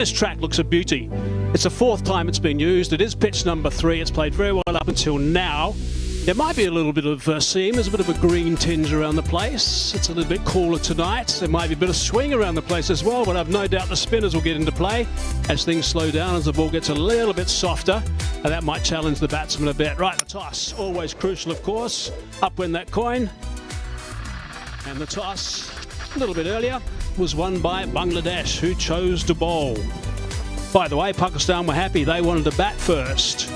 This track looks a beauty. It's the fourth time it's been used. It is pitch number 3. It's played very well up until now. There might be a little bit of seam. There's a bit of a green tinge around the place. It's a little bit cooler tonight. There might be a bit of swing around the place as well, but I've no doubt the spinners will get into play as things slow down, as the ball gets a little bit softer, and that might challenge the batsman a bit. Right, the toss, always crucial, of course. Up went that coin. And the toss, a little bit earlier, was won by Bangladesh, who chose to bowl. By the way, Pakistan were happy. They wanted to bat first.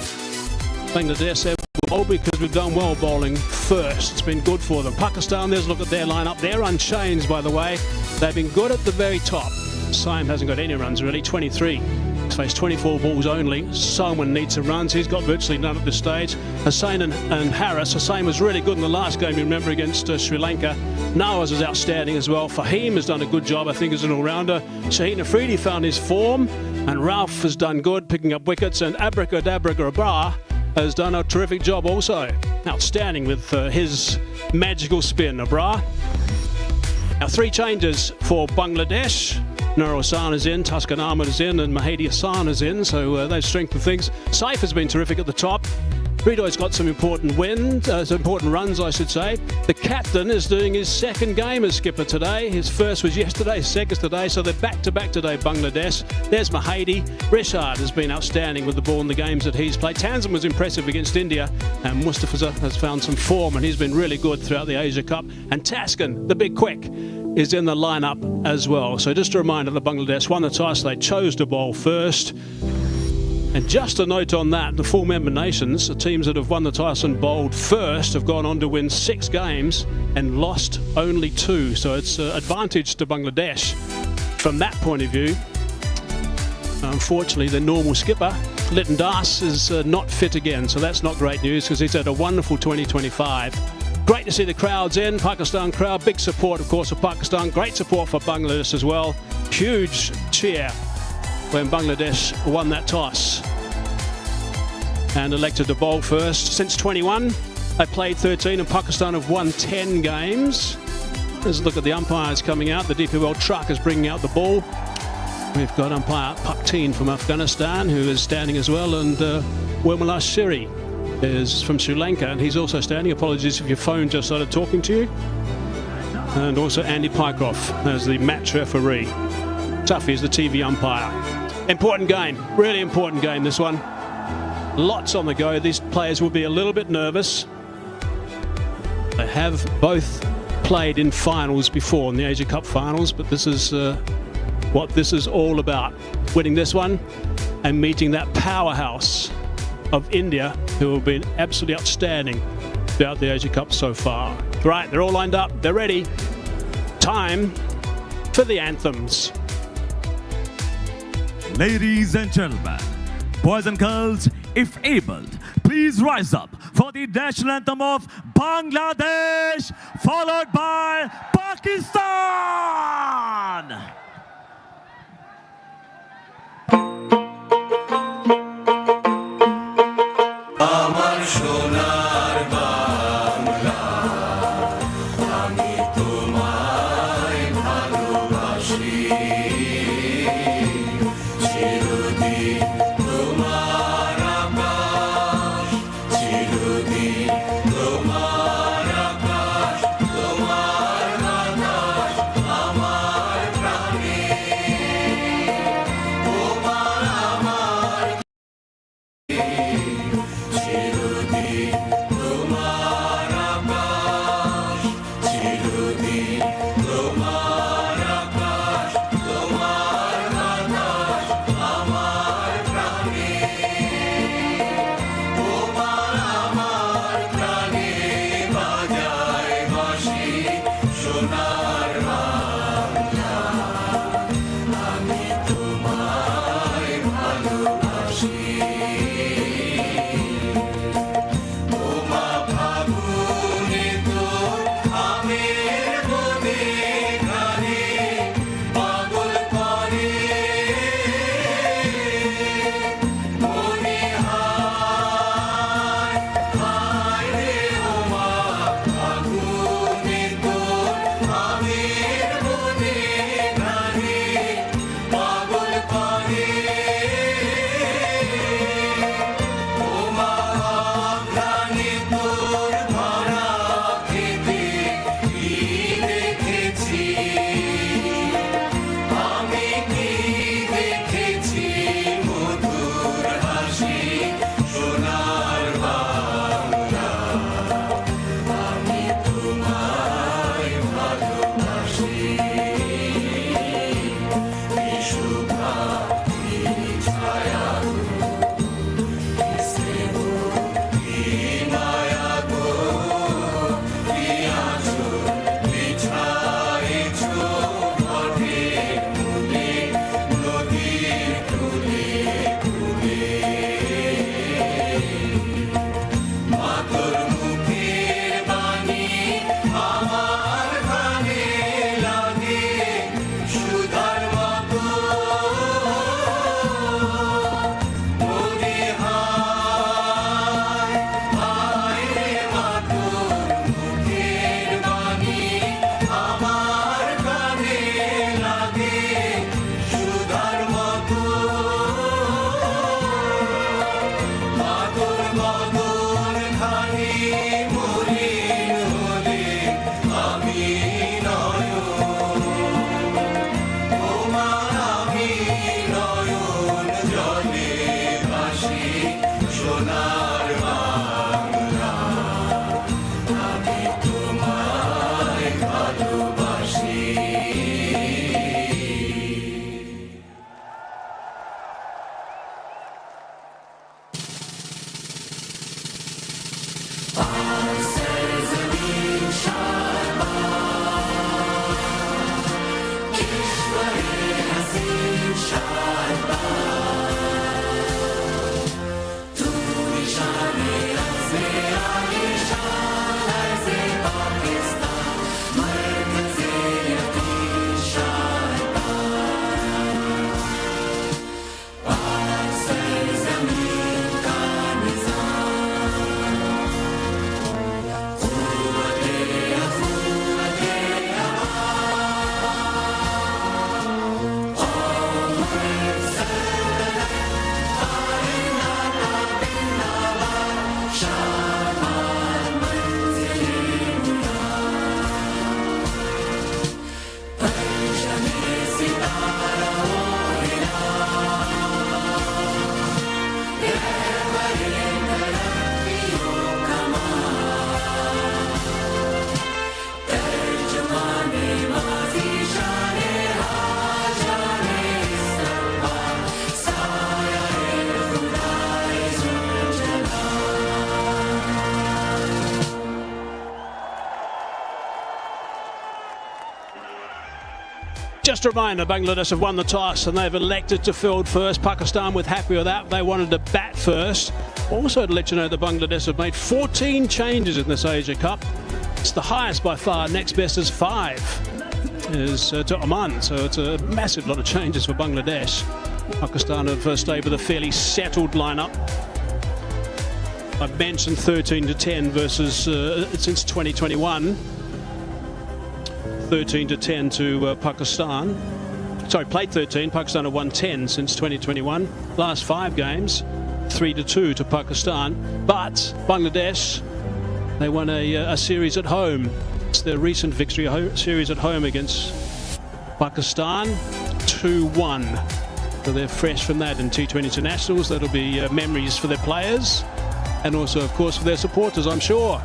Bangladesh said, well, because we've done well bowling first. It's been good for them. Pakistan, there's a look at their lineup. They're unchanged, by the way. They've been good at the very top. Saim hasn't got any runs, really, 23. He's faced 24 balls only. Salman needs some runs. He's got virtually none at this stage. Hussain and Harris. Hussain was really good in the last game, you remember, against Sri Lanka. Nawaz is outstanding as well. Fahim has done a good job, I think, as an all-rounder. Shaheen Afridi found his form, and Ralph has done good, picking up wickets, and Abracadabra Grabbar has done a terrific job also. Outstanding with his magical spin, Abrar. Now 3 changes for Bangladesh. Nur Hossain is in, Tuscan Ahmed is in, and Mahdi Hassan is in, so they've strengthened things. Saif has been terrific at the top. Ridoi's got some important runs, I should say. The captain is doing his second game as skipper today. His first was yesterday, his second today, so they're back-to-back today, Bangladesh. There's Mahdi. Rishad has been outstanding with the ball in the games that he's played. Tanzim was impressive against India, and Mustafa has found some form, and he's been really good throughout the Asia Cup. And Taskin, the big quick, is in the lineup as well. So just a reminder that Bangladesh won the toss. They chose to bowl first. And just a note on that, the full member nations, the teams that have won the toss and bowled first, have gone on to win 6 games and lost only 2. So it's an advantage to Bangladesh from that point of view. Unfortunately, the normal skipper, Liton Das, is not fit again. So that's not great news, because he's had a wonderful 2025. Great to see the crowds in. Pakistan crowd, big support, of course, for Pakistan. Great support for Bangladesh as well. Huge cheer when Bangladesh won that toss and elected to bowl first. Since 21, they played 13, and Pakistan have won 10 games. Let's look at the umpires coming out. The DP World truck is bringing out the ball. We've got umpire Pakteen from Afghanistan, who is standing as well, and Wirmala Shiri is from Sri Lanka, and he's also standing. Apologies if your phone just started talking to you. And also Andy Pycroft as the match referee. Tuffy is the TV umpire. Important game, really important game, this one. Lots on the go. These players will be a little bit nervous. They have both played in finals before, in the Asia Cup finals, but this is what this is all about. Winning this one and meeting that powerhouse of India, who have been absolutely outstanding throughout the Asia Cup so far. Right, they're all lined up, they're ready. Time for the anthems. Ladies and gentlemen, boys and girls, if able, please rise up for the national anthem of Bangladesh, followed by Pakistan. Just a reminder, Bangladesh have won the toss and they've elected to field first. Pakistan were happy with that. They wanted to bat first. Also to let you know that Bangladesh have made 14 changes in this Asia Cup. It's the highest by far. Next best is 5. Is to Oman. So it's a massive lot of changes for Bangladesh. Pakistan have stayed with a fairly settled lineup. I've mentioned 13-10 versus since 2021. 13-10 to Pakistan. Sorry, played 13. Pakistan have won 10 since 2021. Last 5 games, 3-2 to Pakistan. But Bangladesh, they won a series at home. It's their recent victory series at home against Pakistan, 2-1. So they're fresh from that in T20 internationals. That'll be memories for their players and also, of course, for their supporters, I'm sure.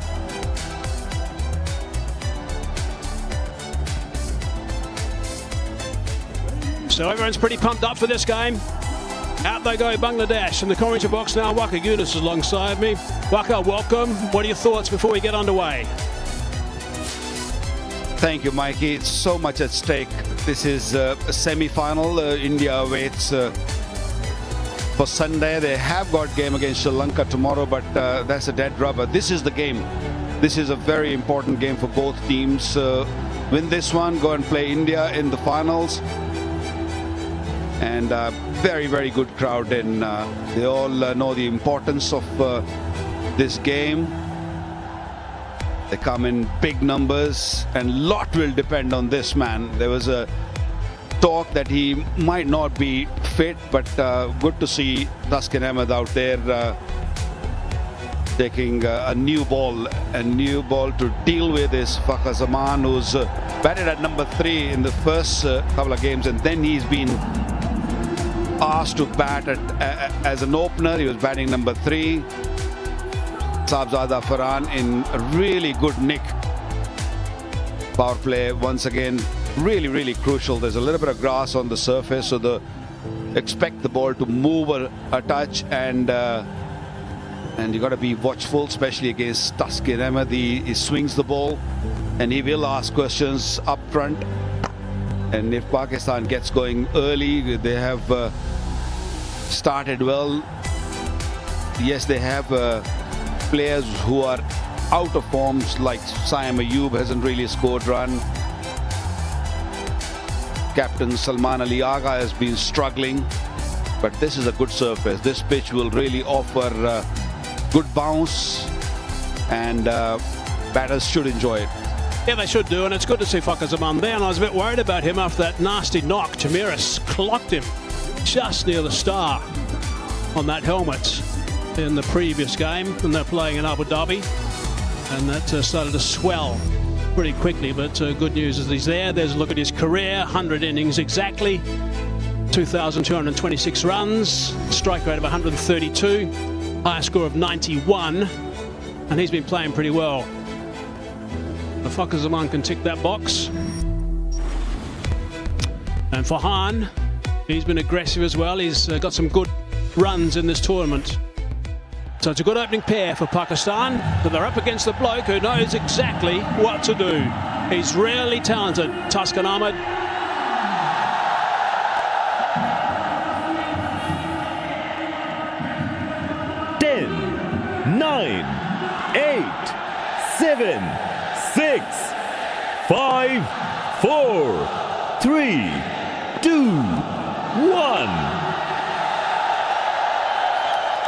So everyone's pretty pumped up for this game. Out they go, Bangladesh. In the commentary box now, Waka Yunus is alongside me. Waka, welcome. What are your thoughts before we get underway? Thank you, Mikey. It's so much at stake. This is a semi-final. India waits for Sunday. They have got game against Sri Lanka tomorrow, but that's a dead rubber. This is the game. This is a very important game for both teams. Win this one, go and play India in the finals. And very, very good crowd, and they all know the importance of this game. They come in big numbers, and lot will depend on this, man. There was a talk that he might not be fit, but good to see Taskin Ahmed out there taking a new ball to deal with is Fakhar Zaman, who's batted at number 3 in the first couple of games, and then he's been asked to bat as an opener. He was batting number 3. Sahibzada Farhan in a really good nick. Power play once again, really crucial. There's a little bit of grass on the surface, so expect the ball to move a touch, and you got to be watchful, especially against Taskin Ahmed. He swings the ball, and he will ask questions up front. And if Pakistan gets going early, they have started well. Yes, they have players who are out of forms, like Saim Ayub hasn't really scored run. Captain Salman Ali Agha has been struggling, but this is a good surface. This pitch will really offer good bounce, and batters should enjoy it. Yeah, they should do, and it's good to see Fakhar Zaman there. And I was a bit worried about him after that nasty knock. Tamiris clocked him just near the star on that helmet in the previous game, and they're playing in Abu Dhabi, and that started to swell pretty quickly. But good news is he's there. There's a look at his career: 100 innings exactly, 2,226 runs, strike rate of 132, high score of 91, and he's been playing pretty well. Fakhar Zaman can tick that box. And Farhan, he's been aggressive as well. He's got some good runs in this tournament. So it's a good opening pair for Pakistan, but they're up against the bloke who knows exactly what to do. He's really talented, Taskin Ahmed. Ten, 9, 8, 7, 6, 5, 4, 3, 2, 1.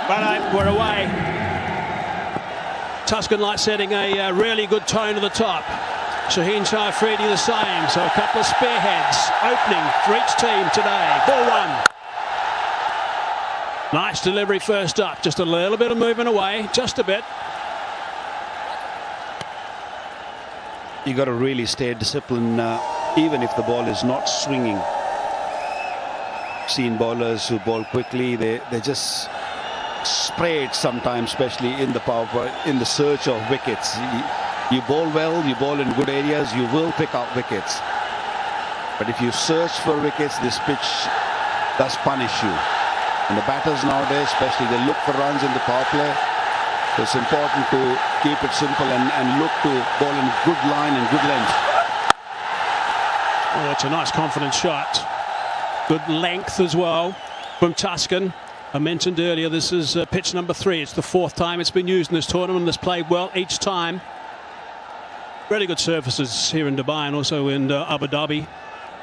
But we're away. Taskin like setting a really good tone at the top. Shaheen Shah Afridi the same. So a couple of spearheads opening for each team today. Ball 1. Nice delivery first up. Just a little bit of movement away. Just a bit. You got to really stay disciplined, even if the ball is not swinging. Seen bowlers who bowl quickly, they just spray it sometimes, especially in the power play, in the search of wickets. You bowl well, you bowl in good areas, you will pick up wickets. But if you search for wickets, this pitch does punish you. And the batters nowadays, especially, they look for runs in the power play. So it's important to keep it simple and look to bowl in good line and good length. Oh, it's a nice confident shot. Good length as well from Taskin. I mentioned earlier, this is pitch number 3. It's the 4th time it's been used in this tournament. It's played well each time. Really good surfaces here in Dubai and also in Abu Dhabi.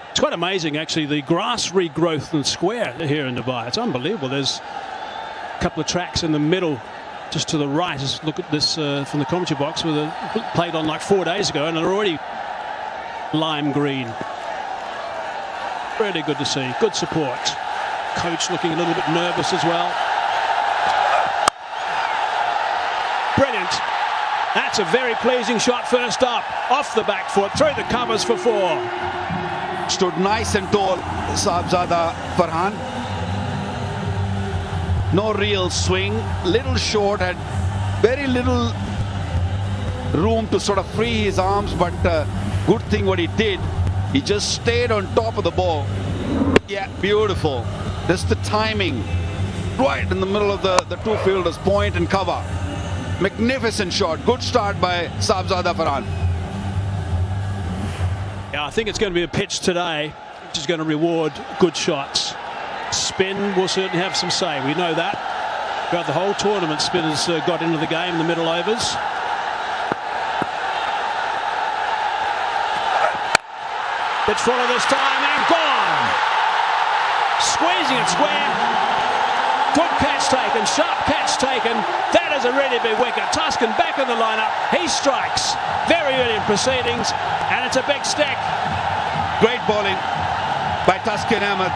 It's quite amazing, actually, the grass regrowth and square here in Dubai. It's unbelievable. There's a couple of tracks in the middle, just to the right. Just look at this from the commentary box, with played on like 4 days ago, and they're already lime green. Really good to see. Good support. Coach looking a little bit nervous as well. Brilliant. That's a very pleasing shot first up. Off the back foot, through the covers for 4. Stood nice and tall, Sahibzada Farhan. No real swing, little short, had very little room to sort of free his arms, but good thing what he did, he just stayed on top of the ball. Yeah, beautiful. Just the timing, right in the middle of the two fielders, point and cover. Magnificent shot. Good start by Sahibzada Farhan. Yeah, I think it's going to be a pitch today which is going to reward good shots. Spin will certainly have some say. We know that. Throughout the whole tournament, spin has got into the game in the middle overs. Pitch fuller this time and gone. Squeezing it square. Good catch taken, sharp catch taken. That is a really big wicket. Taskin back in the lineup. He strikes very early in proceedings, and it's a big stick. Great bowling by Taskin Ahmed.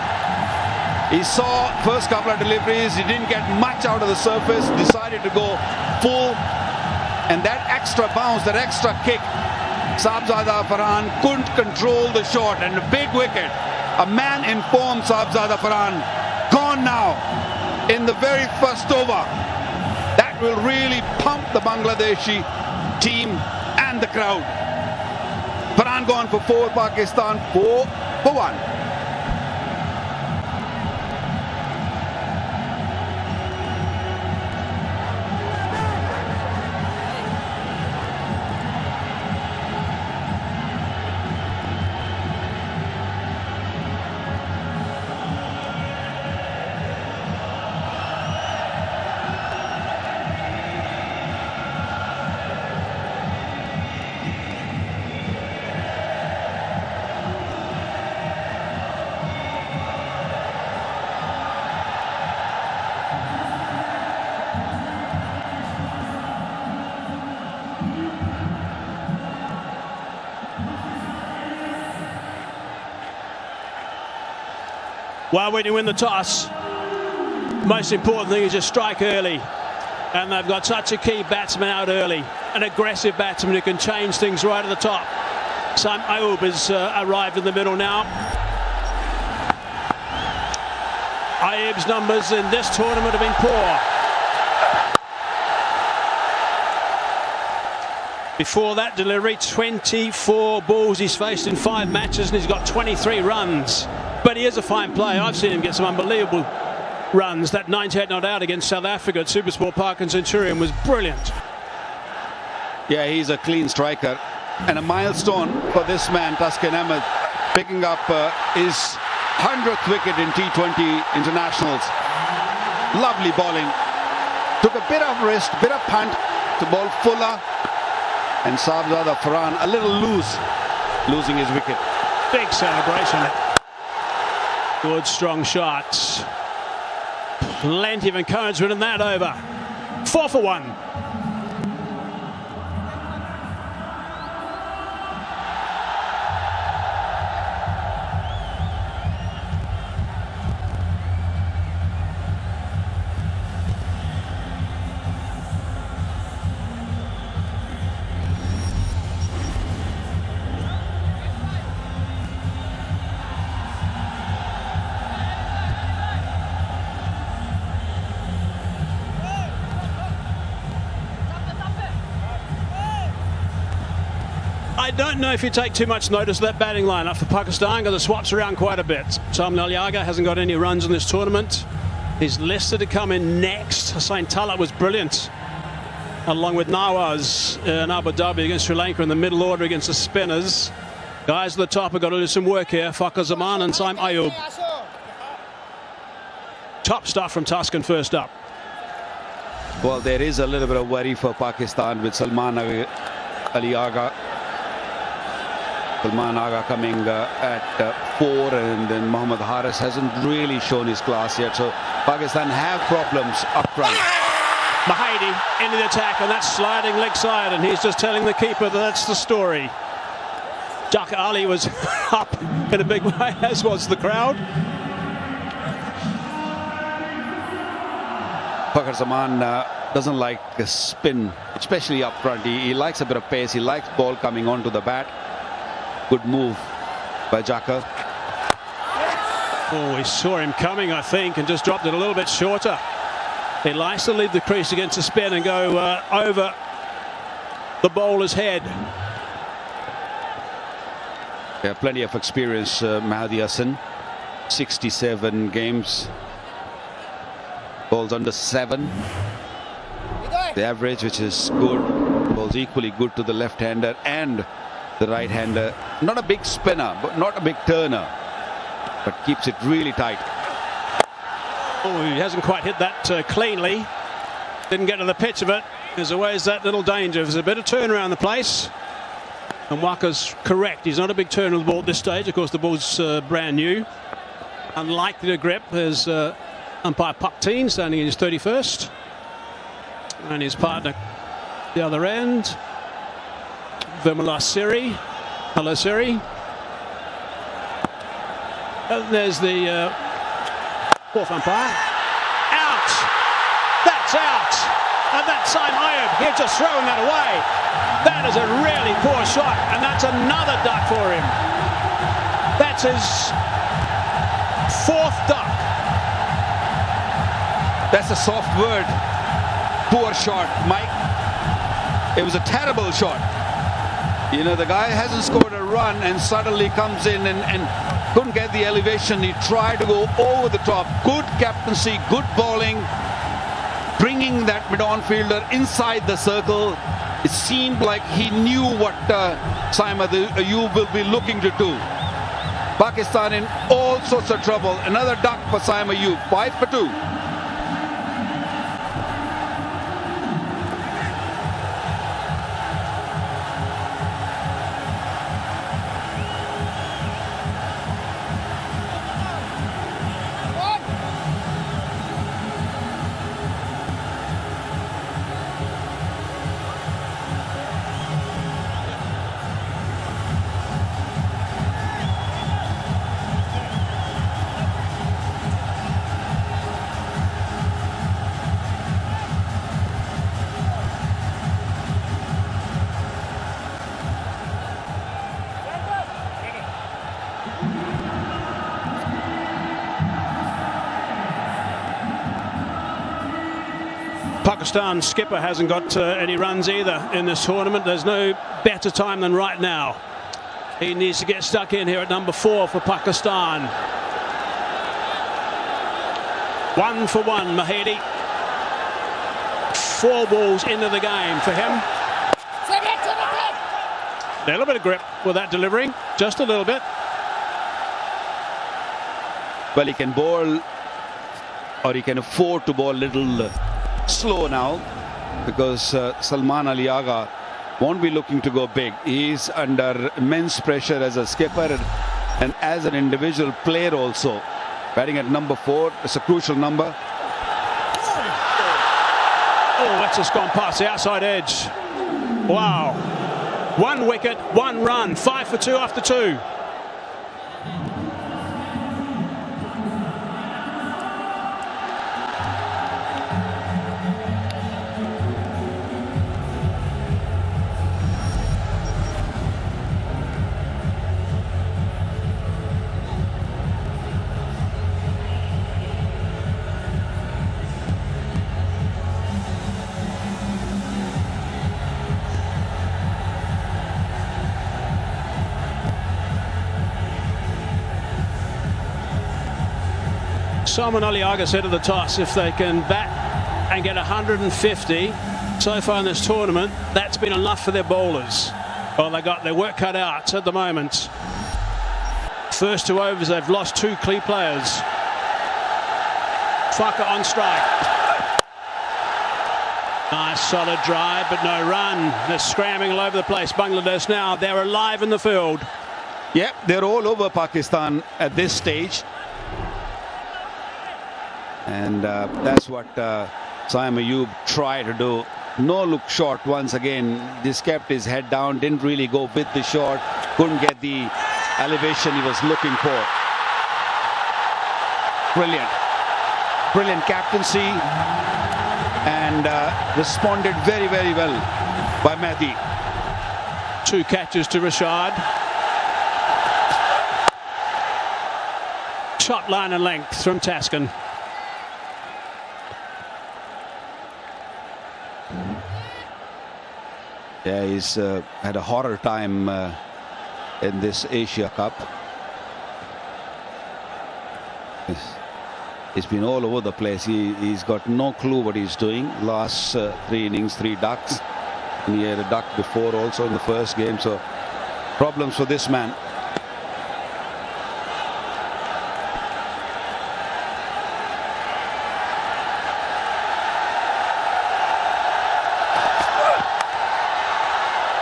He saw first couple of deliveries, he didn't get much out of the surface, decided to go full, and that extra bounce, that extra kick, Sahibzada Farhan couldn't control the shot, and a big wicket. A man informed Sahibzada Farhan, gone now in the very first over. That will really pump the Bangladeshi team and the crowd. Farhan gone for 4, Pakistan 4 for 1. Well, when you win the toss, most important thing is you strike early. And they've got such a key batsman out early, an aggressive batsman who can change things right at the top. Saim Ayub has arrived in the middle now. Ayub's numbers in this tournament have been poor. Before that delivery, 24 balls he's faced in 5 matches and he's got 23 runs. But he is a fine player. I've seen him get some unbelievable runs. That 98 not out against South Africa at Supersport Park and Centurion was brilliant. Yeah, he's a clean striker. And a milestone for this man, Taskin Ahmed, picking up his 100th wicket in T20 internationals. Lovely bowling. Took a bit of wrist, bit of punt to bowl fuller. And Sahibzada Farhan a little loose, losing his wicket. Big celebration. Good strong shots. Plenty of encouragement in that over. 4 for 1. I don't know if you take too much notice of that batting lineup for Pakistan, because it swaps around quite a bit. Saim Laliaga hasn't got any runs in this tournament. He's listed to come in next. Hussain Talat was brilliant, along with Nawaz in Abu Dhabi against Sri Lanka in the middle order against the spinners. Guys at the top have got to do some work here. Fakhar Zaman and Saim Ayub. Top stuff from Taskin first up. Well, there is a little bit of worry for Pakistan with Salman Ali Agha. Salman Agha coming at 4, and then Mohammad Haris hasn't really shown his class yet. So Pakistan have problems up front. Mahedi into the attack, and that's sliding leg side, and he's just telling the keeper that that's the story. Jaka Ali was up in a big way, as was the crowd. Fakhar Zaman doesn't like the spin, especially up front. He likes a bit of pace. He likes ball coming onto the bat. Good move by Jaka. Oh, he saw him coming, I think, and just dropped it a little bit shorter. He likes to leave the crease against the spin and go over the bowler's head. Yeah, plenty of experience, Mahdi Hassan. 67 games. Bowls under 7. The average, which is good. Bowls equally good to the left-hander and the right-hander. Not a big spinner, but not a big turner, but keeps it really tight. Oh, he hasn't quite hit that cleanly. Didn't get to the pitch of it. There's always that little danger. There's a bit of turn around the place. And Waka's correct. He's not a big turner of the ball at this stage. Of course, the ball's brand new. Unlikely to grip. There's umpire Pakteen standing in his 31st. And his partner the other end. Vimala Siri. Hello, Siri. There's the fourth umpire. Out! That's out! And that's Saim Ayub. He's just throwing that away. That is a really poor shot, and that's another duck for him. That's his fourth duck. That's a soft word. Poor shot, Mike. It was a terrible shot. You know, the guy hasn't scored a run and suddenly comes in and couldn't get the elevation. He tried to go over the top. Good captaincy, good bowling, bringing that mid-on fielder inside the circle. It seemed like he knew what Saim Ayub will be looking to do. Pakistan in all sorts of trouble. Another duck for Saim Ayub. 5 for 2. Pakistan skipper hasn't got any runs either in this tournament. There's no better time than right now. He needs to get stuck in here at number 4 for Pakistan. 1 for 1, Mahedi. 4 balls into the game for him. A little bit of grip with that delivery, just a little bit. Well, he can bowl, or he can afford to bowl a little slow now, because Salman Ali Agha won't be looking to go big. He's under immense pressure as a skipper and as an individual player also. Batting at number 4, it's a crucial number. Oh, that's just gone past the outside edge. Wow. 1 wicket, 1 run, 5 for 2 after 2. Salman Ali Agha said at the toss, if they can bat and get 150 so far in this tournament, that's been enough for their bowlers. Well, they got their work cut out at the moment. First 2 overs, they've lost 2 key players. Farker on strike. Nice solid drive, but no run. They're scrambling all over the place. Bangladesh now, they're alive in the field. Yep, they're all over Pakistan at this stage. And that's what Saim Ayub tried to do. No look shot once again. Just kept his head down, didn't really go with the shot, couldn't get the elevation he was looking for. Brilliant. Brilliant captaincy, and responded very, very well by Mehdi. 2 catches to Rashad. Shot line and length from Taskin. Yeah, he's had a horror time in this Asia Cup. He's been all over the place. He's got no clue what he's doing. Last 3 innings, 3 ducks. And he had a duck before also in the first game. So problems for this man.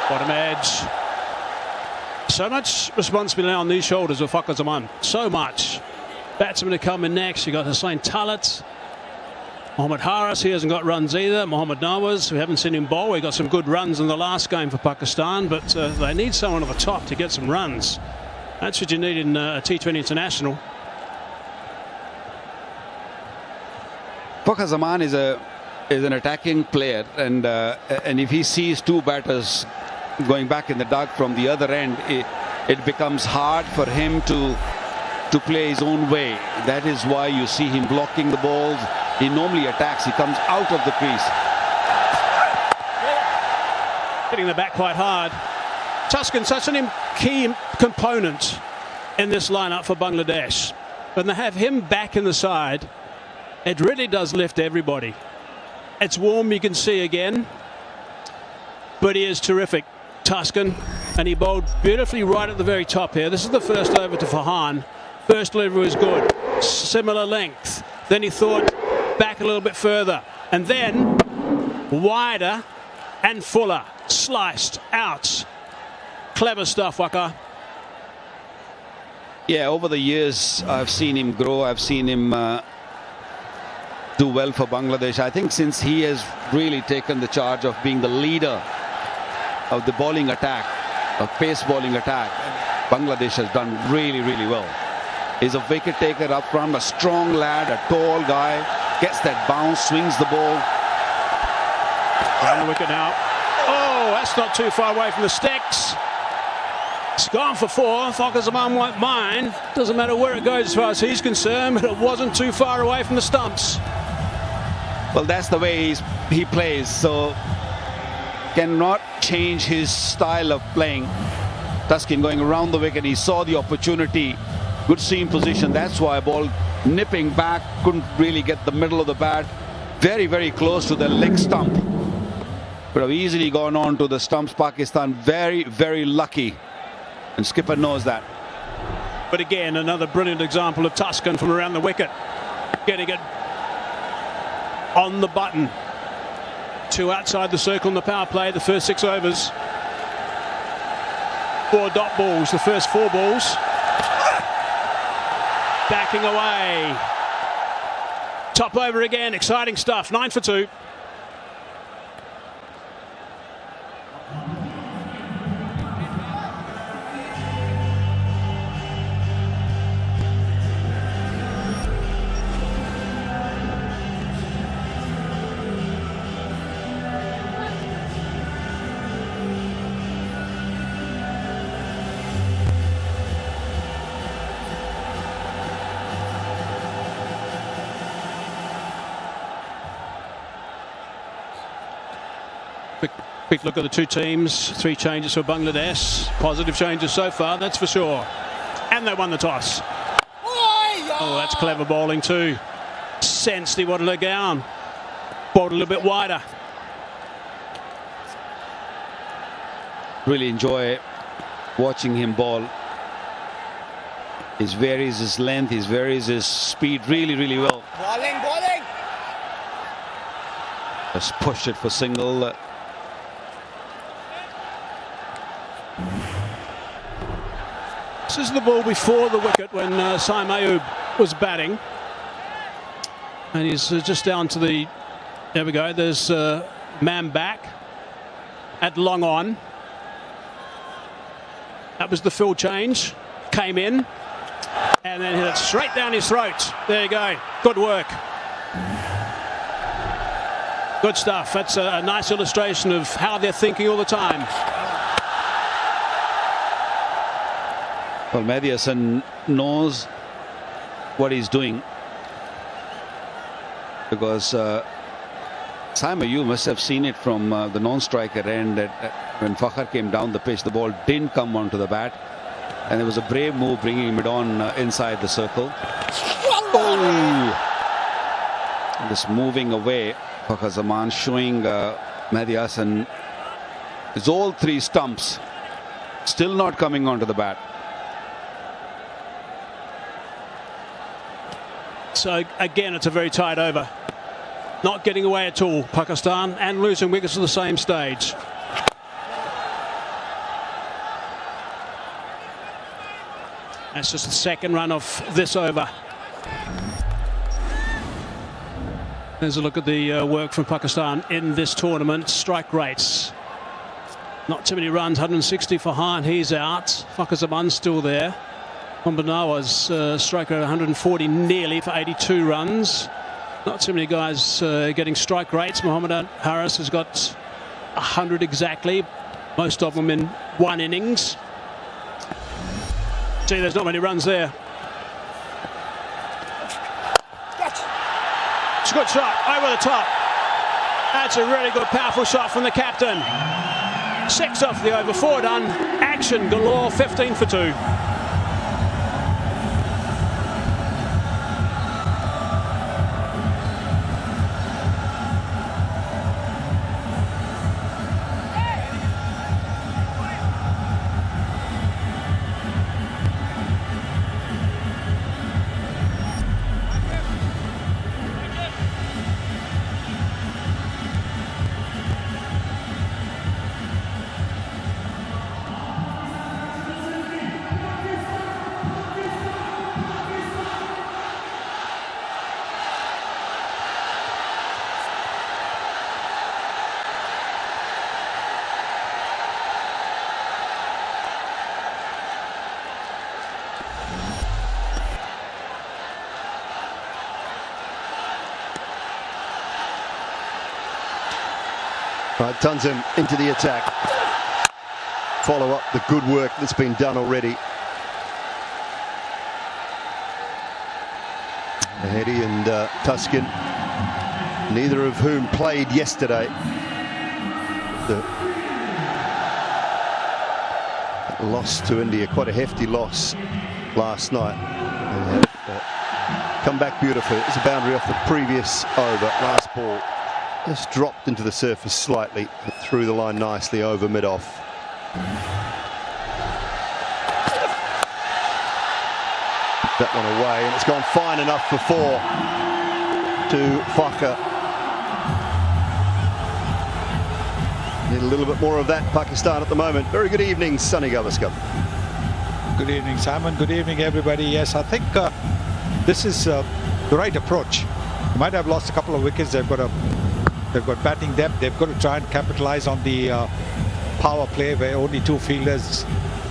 Bottom edge. So much responsibility on these shoulders of Fakhar Zaman. So much. Batsmen are coming next. You've got Hussain Talat. Mohammad Haris, he hasn't got runs either. Mohammad Nawaz, we haven't seen him bowl. He got some good runs in the last game for Pakistan, but they need someone at the top to get some runs. That's what you need in a T20 international. Fakhar Zaman is an attacking player, and if he sees two batters going back in the dark from the other end, it becomes hard for him to play his own way. That is why you see him blocking the balls. He normally attacks. He comes out of the crease. Hitting the bat quite hard. Tuscan, such a key component in this lineup for Bangladesh. When they have him back in the side, it really does lift everybody. It's warm, you can see again, but he is terrific, Tuscan, and he bowled beautifully right at the very top here. This is the first over to Farhan. First delivery was good, similar length. Then he thought back a little bit further, and then wider and fuller, sliced out. Clever stuff, Waqar. Yeah, over the years, I've seen him grow. I've seen him do well for Bangladesh. I think since he has really taken the charge of being the leader of the bowling attack, of pace bowling attack, Bangladesh has done really, really well. He's a wicket taker up front, a strong lad, a tall guy, gets that bounce, swings the ball. On the wicket now. Oh, that's not too far away from the sticks. It's gone for four. Fakhar Zaman won't mind. Doesn't matter where it goes as far as he's concerned, but it wasn't too far away from the stumps. Well, that's the way he plays, so cannot change his style of playing. Tuscan going around the wicket, he saw the opportunity, good seam position. That's why ball nipping back, couldn't really get the middle of the bat. Very, very close to the leg stump. Could have easily gone on to the stumps. Pakistan very, very lucky. And skipper knows that. But again, another brilliant example of Tuscan from around the wicket. Getting it on the button. Two outside the circle in the power play, the first 6 overs. 4 dot balls, the first 4 balls. Backing away. Top over again, exciting stuff, 9 for 2. Quick look at the two teams. 3 changes for Bangladesh. Positive changes so far, that's for sure. And they won the toss. Oh, that's clever bowling too. Sensed he wanted to go down. Bowled a little bit wider. Really enjoy watching him bowl. He varies his length, he varies his speed really, really well. Bowling. Just pushed it for single. This is the ball before the wicket when Saim Ayub was batting. And he's just down to the... There we go. There's man back at long on. That was the fill change. Came in. And then hit it straight down his throat. There you go. Good work. Good stuff. That's a nice illustration of how they're thinking all the time. Well, Mehdi Hasan knows what he's doing, because Saim Ayub must have seen it from the non-striker end. When Fakhar came down the pitch, the ball didn't come onto the bat, and there was a brave move bringing him on inside the circle. Oh! Just moving away, Fakhar Zaman showing Mehdi Hasan it's all 3 stumps, still not coming onto the bat. So again, it's a very tight over. Not getting away at all, Pakistan, and losing wickets at the same stage. That's just the second run of this over. There's a look at the work from Pakistan in this tournament. Strike rates. Not too many runs, 160 for Farhan, he's out. Fakhar Zaman's still there. Bombanawa's striker at 140 nearly for 82 runs. Not too many guys getting strike rates. Mohamed Harris has got 100 exactly, most of them in one innings. See, there's not many runs there. It's a good shot, over the top. That's a really good, powerful shot from the captain. 6 off the over, 4 done. Action galore, 15 for 2. Right, Tunzim into the attack. Follow up the good work that's been done already. Mahedi and Tuskin, neither of whom played yesterday. The loss to India, quite a hefty loss last night. And come back beautifully. It was a boundary off the previous over, last ball. Just dropped into the surface slightly, through the line nicely over mid-off. That one away, and it's gone fine enough for 4 to Fakhar. Need a little bit more of that, Pakistan at the moment. Very good evening, Sunny Gavaskar. Good evening, Simon. Good evening, everybody. Yes, I think this is the right approach. They might have lost a couple of wickets. They've got batting depth. They've got to try and capitalize on the power play where only 2 fielders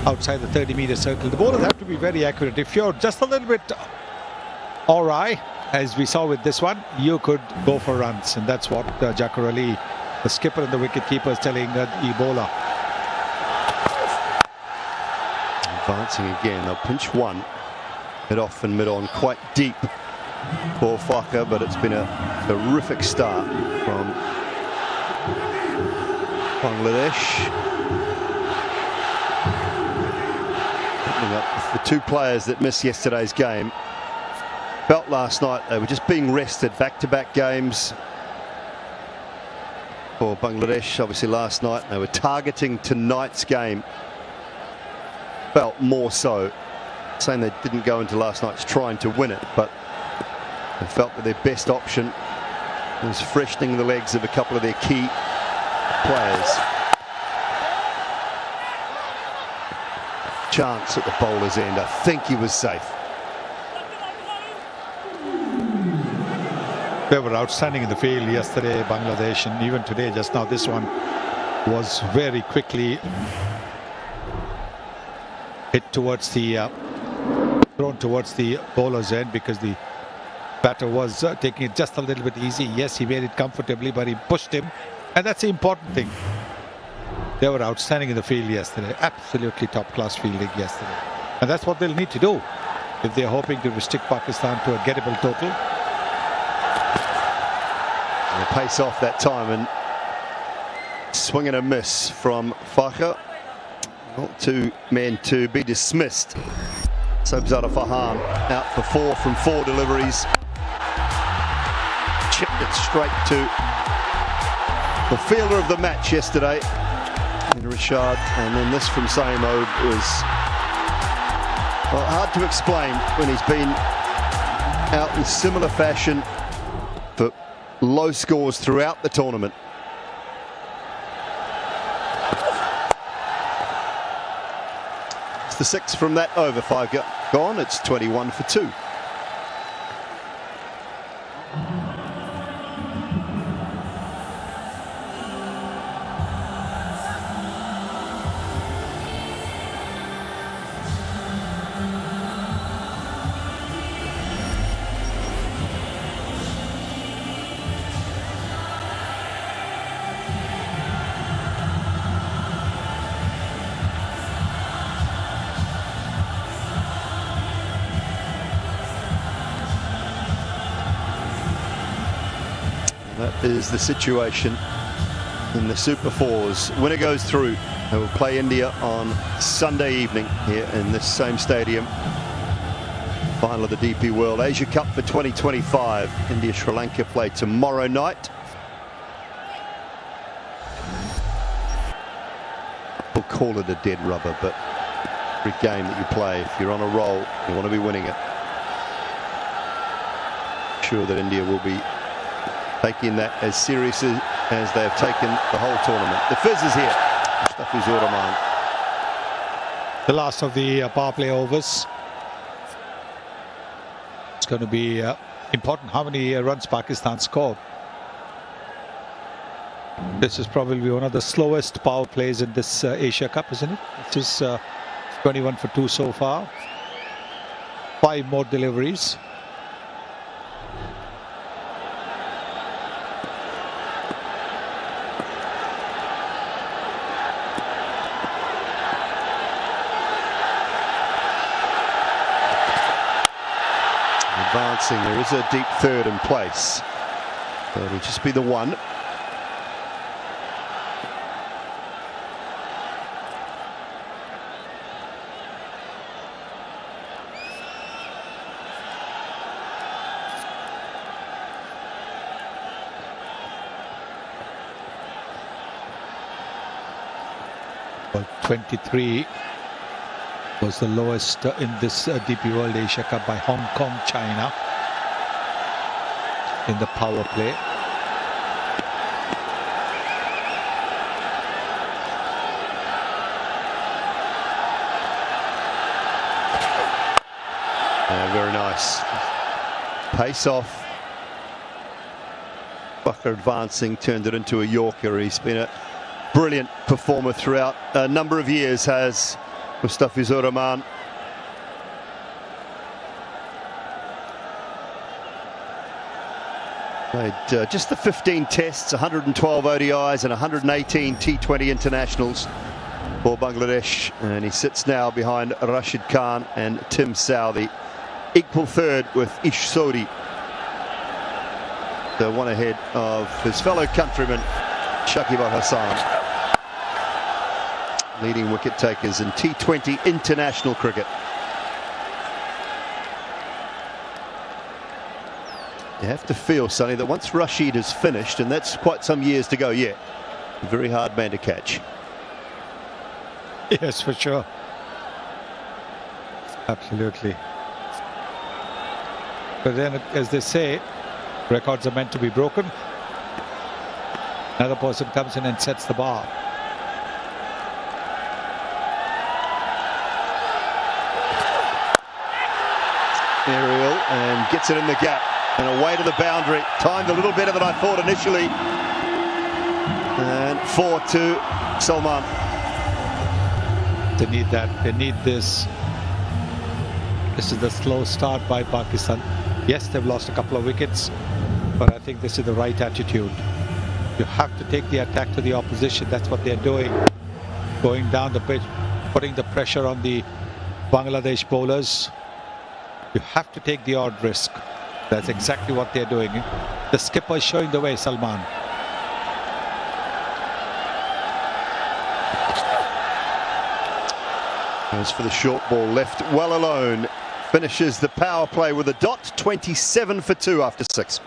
outside the 30-meter circle. The bowlers have to be very accurate. If you're just a little bit awry, as we saw with this one, you could go for runs, and that's what Jacquar Ali, the skipper and the wicket-keeper, is telling the bowler. Advancing again, they'll pinch 1, mid-off and mid-on, quite deep for Fakhar, but it's been a terrific start from Bangladesh. Opening up the 2 players that missed yesterday's game. Felt last night they were just being rested, back-to-back games for Bangladesh. Obviously last night they were targeting tonight's game. Felt more so, saying they didn't go into last night's trying to win it, but they felt that their best option was freshening the legs of a couple of their key players. Chance at the bowler's end. I think he was safe. They were outstanding in the field yesterday, Bangladesh, and even today, just now, this one was very quickly hit towards the thrown towards the bowler's end, because the batter was taking it just a little bit easy. Yes, he made it comfortably, but he pushed him, and that's the important thing. They were outstanding in the field yesterday. Absolutely top-class fielding yesterday. And that's what they'll need to do if they're hoping to restrict Pakistan to a gettable total. And the pace off that time, and swing and a miss from Fakhar. Not 2 men to be dismissed. Sabzada Farhan out for 4 from 4 deliveries. Chipped it straight to the fielder of the match yesterday in Rashad, and then this from Saimo was, well, hard to explain when he's been out in similar fashion for low scores throughout the tournament. It's the 6 from that over, 5 gone. It's 21 for 2. That is the situation in the Super Fours. Winner goes through. They will play India on Sunday evening here in this same stadium. Final of the DP World Asia Cup for 2025. India-Sri Lanka play tomorrow night. We'll call it a dead rubber, but every game that you play, if you're on a roll, you want to be winning it. Sure that India will be taking that as seriously as they have taken the whole tournament. The fizz is here. Mustafizur Rahman. The last of the power play overs. It's going to be important how many runs Pakistan scored. This is probably one of the slowest power plays in this Asia Cup, isn't it? It is 21 for 2 so far. 5 more deliveries. Advancing, there is a deep third in place. It'll just be the one. Well, 23 was the lowest in this DP World Asia Cup by Hong Kong, China in the power play. Very nice. Pace off. Bucker advancing, turned it into a Yorker. He's been a brilliant performer throughout a number of years, has Mustafizur Rahman. Played just the 15 tests, 112 ODIs and 118 T20 internationals for Bangladesh, and he sits now behind Rashid Khan and Tim Southee. Equal third with Ish Sodhi, the one ahead of his fellow countryman Shakib Al Hasan, leading wicket takers in T20 international cricket. You have to feel, Sonny, that once Rashid is finished, and that's quite some years to go yet, a very hard man to catch. Yes, for sure. Absolutely. But then, as they say, records are meant to be broken. Another person comes in and sets the bar. Aerial and gets it in the gap and away to the boundary. Timed a little better than I thought initially. And 4-2 Salman. They need that. They need this. This is the slow start by Pakistan. Yes, they've lost a couple of wickets, but I think this is the right attitude. You have to take the attack to the opposition. That's what they're doing. Going down the pitch, putting the pressure on the Bangladesh bowlers. You have to take the odd risk. That's exactly what they're doing. The skipper is showing the way, Salman. As for the short ball, left well alone. Finishes the power play with a dot, 27 for 2 after 6.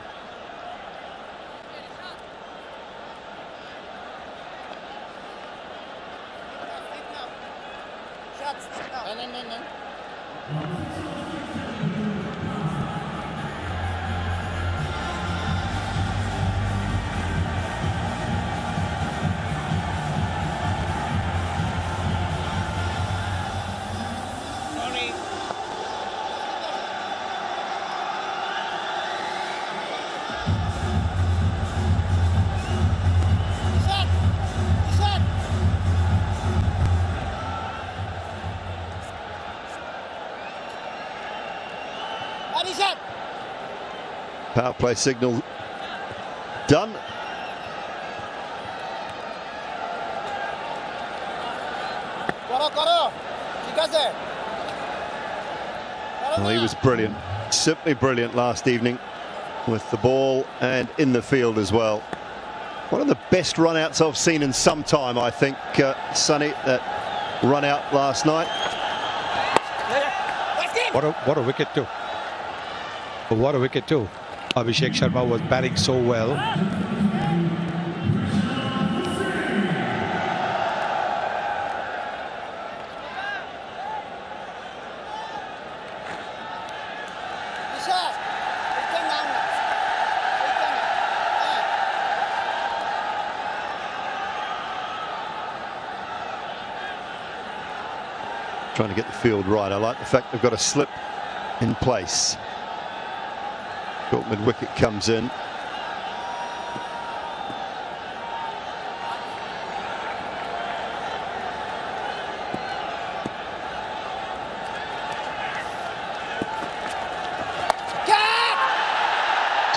Power play signal done. Well, he was brilliant, simply brilliant last evening. with the ball and in the field as well. One of the best run-outs I've seen in some time, I think, Sonny, that run-out last night. What a wicket too. What a wicket too. Abhishek Sharma was batting so well. Trying to get the field right. I like the fact they've got a slip in place. Short mid-wicket comes in.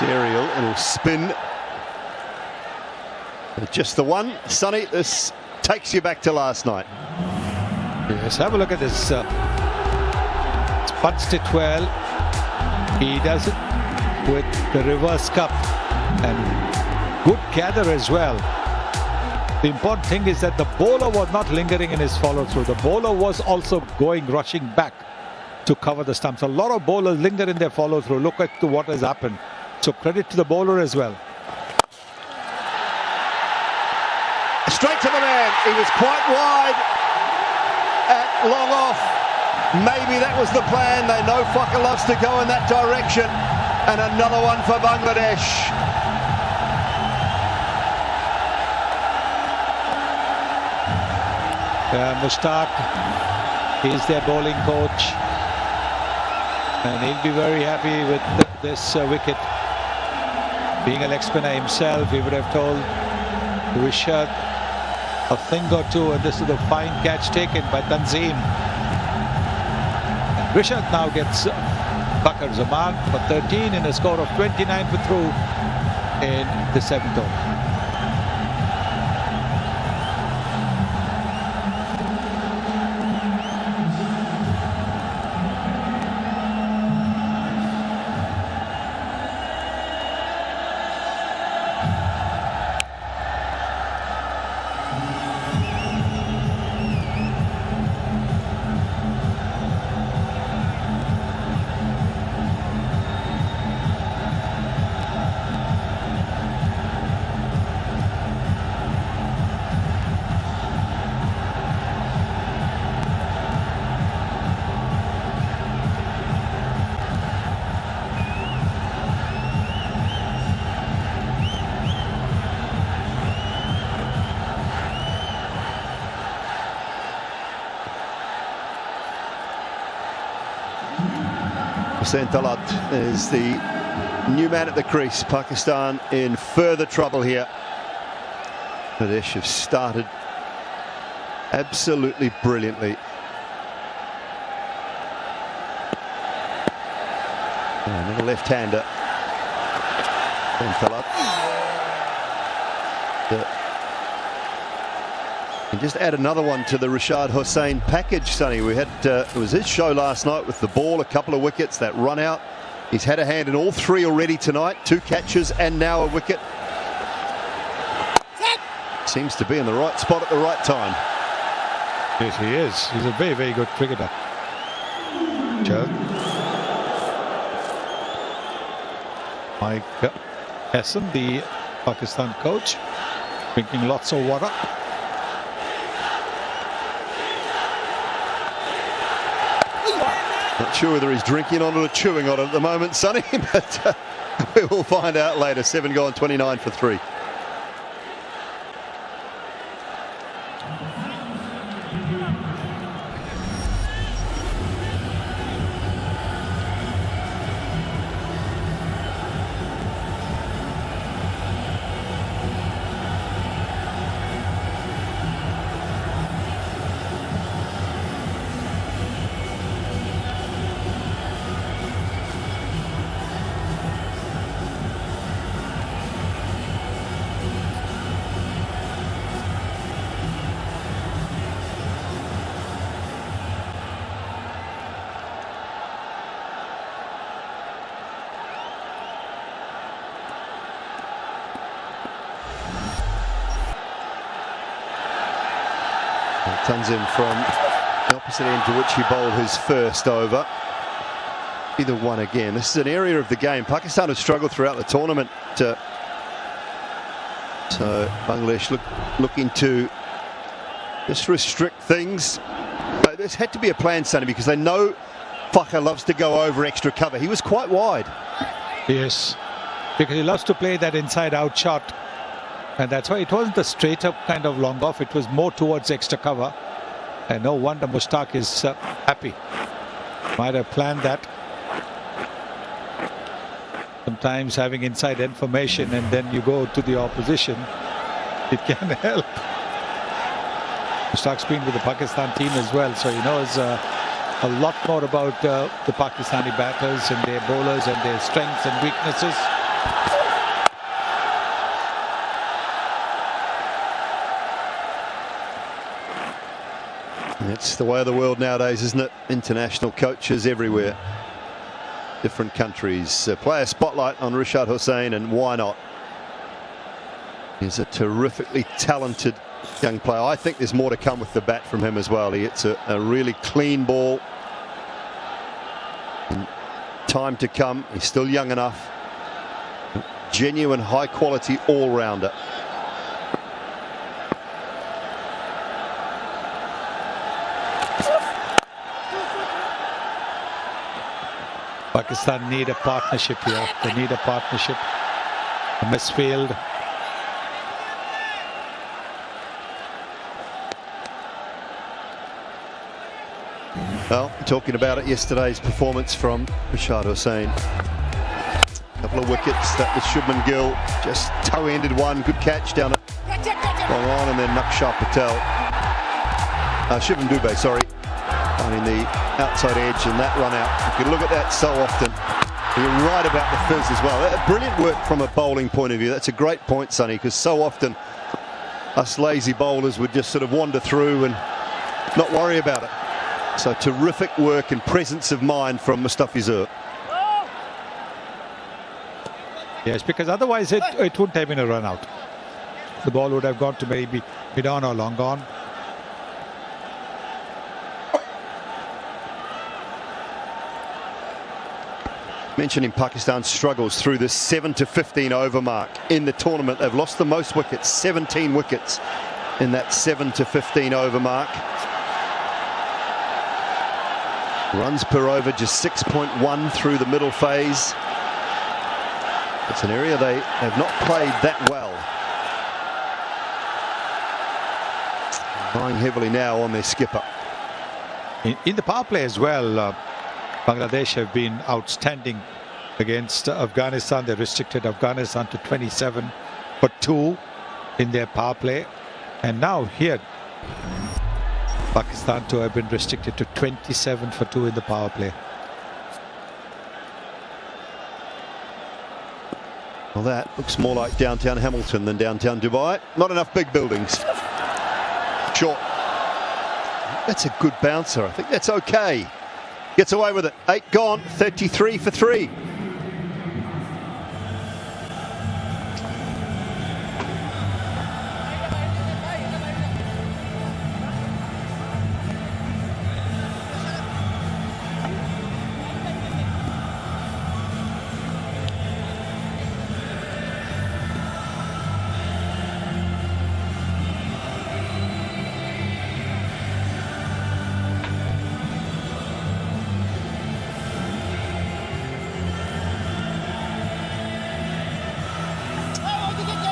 Aerial, it'll spin. Just the one. Sonny, this takes you back to last night. Yes, have a look at this. Punched it well. He does it with the reverse cup and good gather as well. The important thing is that the bowler was not lingering in his follow through. The bowler was also rushing back to cover the stumps. A lot of bowlers linger in their follow through. Look at what has happened. So credit to the bowler as well. Straight to the man. He was quite wide at long off. Maybe that was the plan. They know Fokker loves to go in that direction. And another one for Bangladesh. Mushtaq is their bowling coach. And he'll be very happy with this wicket. Being a leg spinner himself, he would have told Rishabh a thing or two, and this is a fine catch taken by Tanzim. Rishabh now gets Bakar's a mark for 13 in a score of 29 for through in the 7th over. Hussain Talat is the new man at the crease. Pakistan in further trouble here. Bangladesh have started absolutely brilliantly. Another left-hander. Hussain Talat. And just add another one to the Rashad Hussain package, Sonny. We had it was his show last night with the ball, a couple of wickets, that run out. He's had a hand in all three already tonight, 2 catches and now a wicket. Seems to be in the right spot at the right time. Yes, he is. He's a very, very good cricketer. Joe. Mike Hassan, the Pakistan coach, drinking lots of water. Not sure whether he's drinking on it or chewing on it at the moment, Sonny, but we will find out later. 7 gone, 29 for 3. Comes in from the opposite end to which he bowled his first over. Either one again. This is an area of the game Pakistan has struggled throughout the tournament. So Bangladesh looking to just restrict things. But there's had to be a plan, Sonny, because they know Fakhar loves to go over extra cover. He was quite wide. Yes, because he loves to play that inside-out shot. And that's why it wasn't a straight-up kind of long off. It was more towards extra cover. And no wonder Mushtaq is happy. Might have planned that. Sometimes having inside information and then you go to the opposition, it can help. Mushtaq's been with the Pakistan team as well, so he knows a lot more about the Pakistani batters and their bowlers and their strengths and weaknesses. It's the way of the world nowadays, isn't it? International coaches everywhere. Different countries. Player spotlight on Rashad Hussain, and why not? He's a terrifically talented young player. I think there's more to come with the bat from him as well. He hits a really clean ball. And time to come. He's still young enough. Genuine high quality all-rounder. Pakistan need a partnership here. They need a partnership. A misfield. Well, talking about it, yesterday's performance from Rashad Hussain. A couple of wickets. That was Shubman Gill. Just toe-ended one. Good catch down at long on, and then Nakshar Patel. Shivam Dubey, sorry. Finding the outside edge and that run out. You can look at that so often. You're right about the fizz as well. Brilliant work from a bowling point of view. That's a great point, Sonny, because so often us lazy bowlers would just sort of wander through and not worry about it. So terrific work and presence of mind from Mustafizur. Yes, because otherwise it wouldn't have been a run out. The ball would have gone to maybe mid-on or long on. Mentioning Pakistan's struggles through this 7 to 15 over mark in the tournament. They've lost the most wickets, 17 wickets in that 7 to 15 over mark. Runs per over just 6.1 through the middle phase. It's an area they have not played that well. Relying heavily now on their skipper. In the power play as well, Bangladesh have been outstanding against Afghanistan. They restricted Afghanistan to 27 for 2 in their power play. And now here, Pakistan to have been restricted to 27 for 2 in the power play. Well, that looks more like downtown Hamilton than downtown Dubai. Not enough big buildings. Short. That's a good bouncer. I think that's okay. Gets away with it. 8 gone, 33 for 3.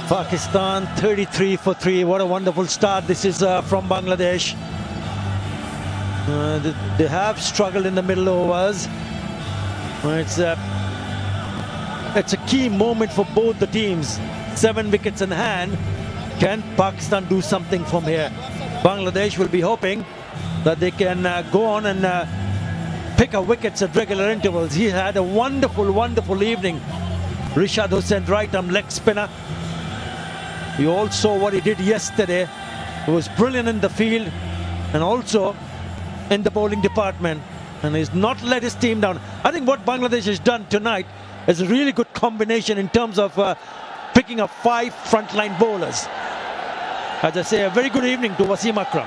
Pakistan 33 for 3. What a wonderful start this is from Bangladesh. They have struggled in the middle overs. It's a key moment for both the teams. 7 wickets in hand. Can Pakistan do something from here? Bangladesh will be hoping that they can go on and pick up wickets at regular intervals. He had a wonderful evening. Rashad Hussain, right arm leg spinner. You all saw what he did yesterday. He was brilliant in the field and also in the bowling department, and he's not let his team down. I think what Bangladesh has done tonight is a really good combination in terms of picking up 5 frontline bowlers. As I say, a very good evening to Wasim Akram.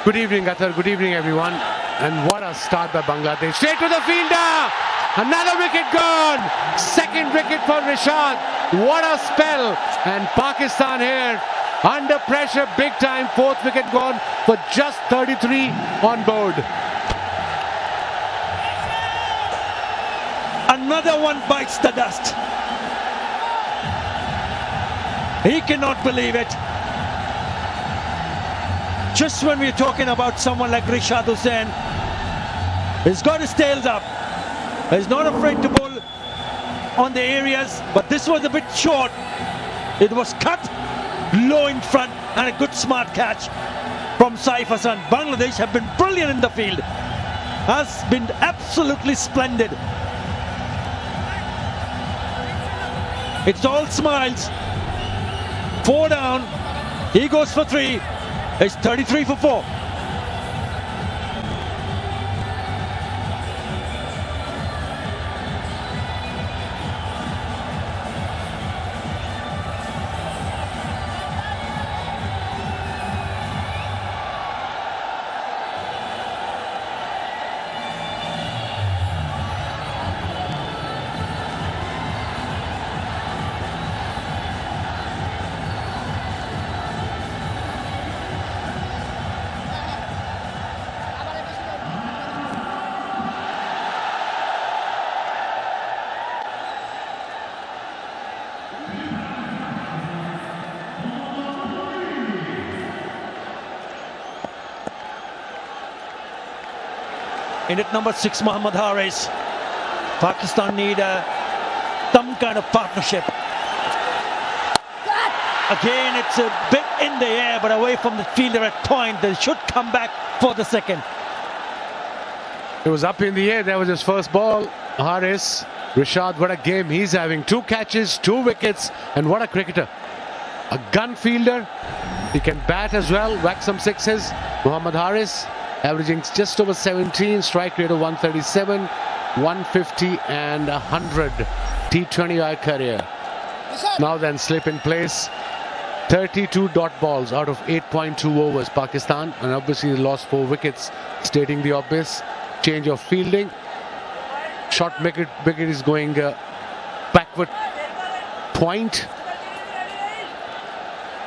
Good evening, Athar. Good evening, everyone. And what a start by Bangladesh. Straight to the fielder. Another wicket gone. Second wicket for Rishad. What a spell. And Pakistan here under pressure big time. Fourth wicket gone for just 33 on board. Another one bites the dust. He cannot believe it. Just when we're talking about someone like Rishad Hussain, he's got his tails up. He's not afraid to bowl on the areas, but this was a bit short. It was cut low in front and a good smart catch from Saif Hassan. Bangladesh have been brilliant in the field. Has been absolutely splendid. It's all smiles. 4 down. He goes for 3. It's 33 for 4. In at number 6, Mohammad Haris. Pakistan need some kind of partnership. Again, it's a bit in the air, but away from the fielder at point. They should come back for the second. It was up in the air. That was his first ball. Haris, Rishad, what a game he's having. 2 catches, 2 wickets, and what a cricketer. A gun fielder. He can bat as well, whack some sixes. Mohammad Haris, averaging just over 17, strike rate of 137, 150 and 100 T20I career. Now then, slip in place. 32 dot balls out of 8.2 overs, Pakistan, and obviously they lost 4 wickets, stating the obvious. Change of fielding. Short wicket is going backward point.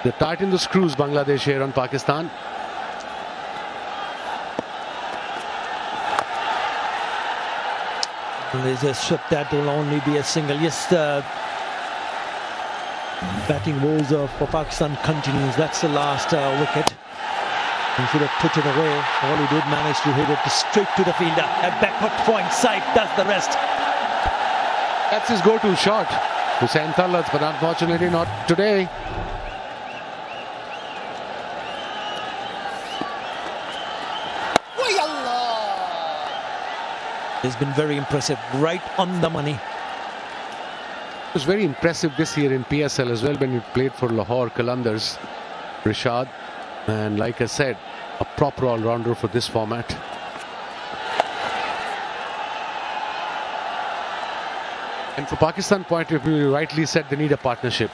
They tighten the screws, Bangladesh here on Pakistan. There's a sweep that will only be a single. Yes, the batting woes for Pakistan continues. That's the last wicket. He should have put it away. All he did manage to hit it straight to the fielder. A backward point. Saif does the rest. That's his go-to shot, Hussain Tallat, but unfortunately not today. He's been very impressive, right on the money. It was very impressive this year in PSL as well when he played for Lahore Qalandars, Rishad. And like I said, a proper all-rounder for this format. And for Pakistan point of view, you rightly said they need a partnership.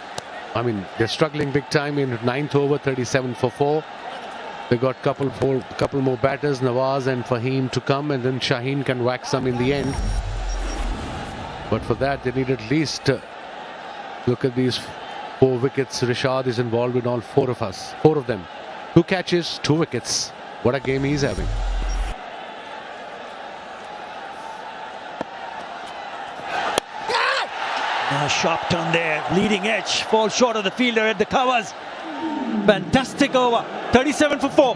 I mean, they're struggling big time in 9th over, 37 for 4. They got couple more batters, Nawaz and Fahim, to come, and then Shaheen can whack some in the end. But for that, they need at least look at these 4 wickets. Rishad is involved in all 4 of them. 2 catches, 2 wickets. What a game he's having. A sharp turn there, leading edge, falls short of the fielder at the covers. Fantastic over, 37 for 4.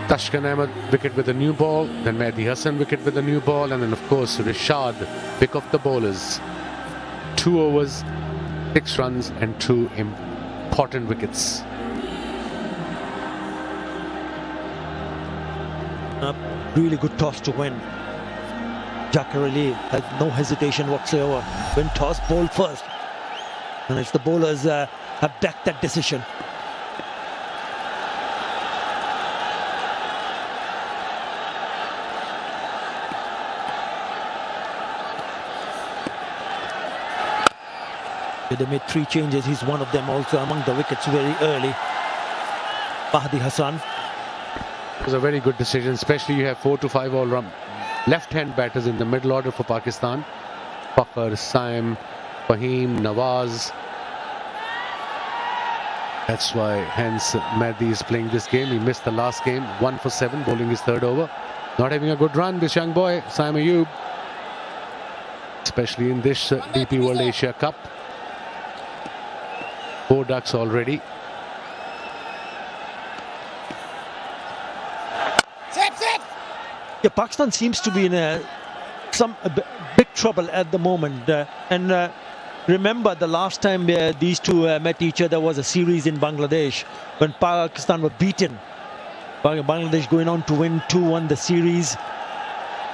Tashkan Ahmed wicket with a new ball, then Mehdi Hassan wicket with a new ball, and then of course Rishad pick off the bowlers. 2 overs, 6 runs and 2 important wickets. A really good toss to win. Jacques Ali has no hesitation whatsoever. When toss, bowl first. And it's the bowlers have backed that decision. They made 3 changes. He's one of them also among the wickets very early. Mahdi Hassan. It was a very good decision, especially you have 4 to 5 all-round left-hand batters in the middle order for Pakistan. Fakhar, Saim, Fahim, Nawaz. That's why, hence, Mahdi is playing this game. He missed the last game, 1 for 7, bowling his 3rd over. Not having a good run, this young boy, Saim Ayub. Especially in this DP World Asia Cup. 4 ducks already. Yeah, Pakistan seems to be in big trouble at the moment. Remember the last time these two met each other was a series in Bangladesh when Pakistan were beaten. Bangladesh going on to win 2-1 the series.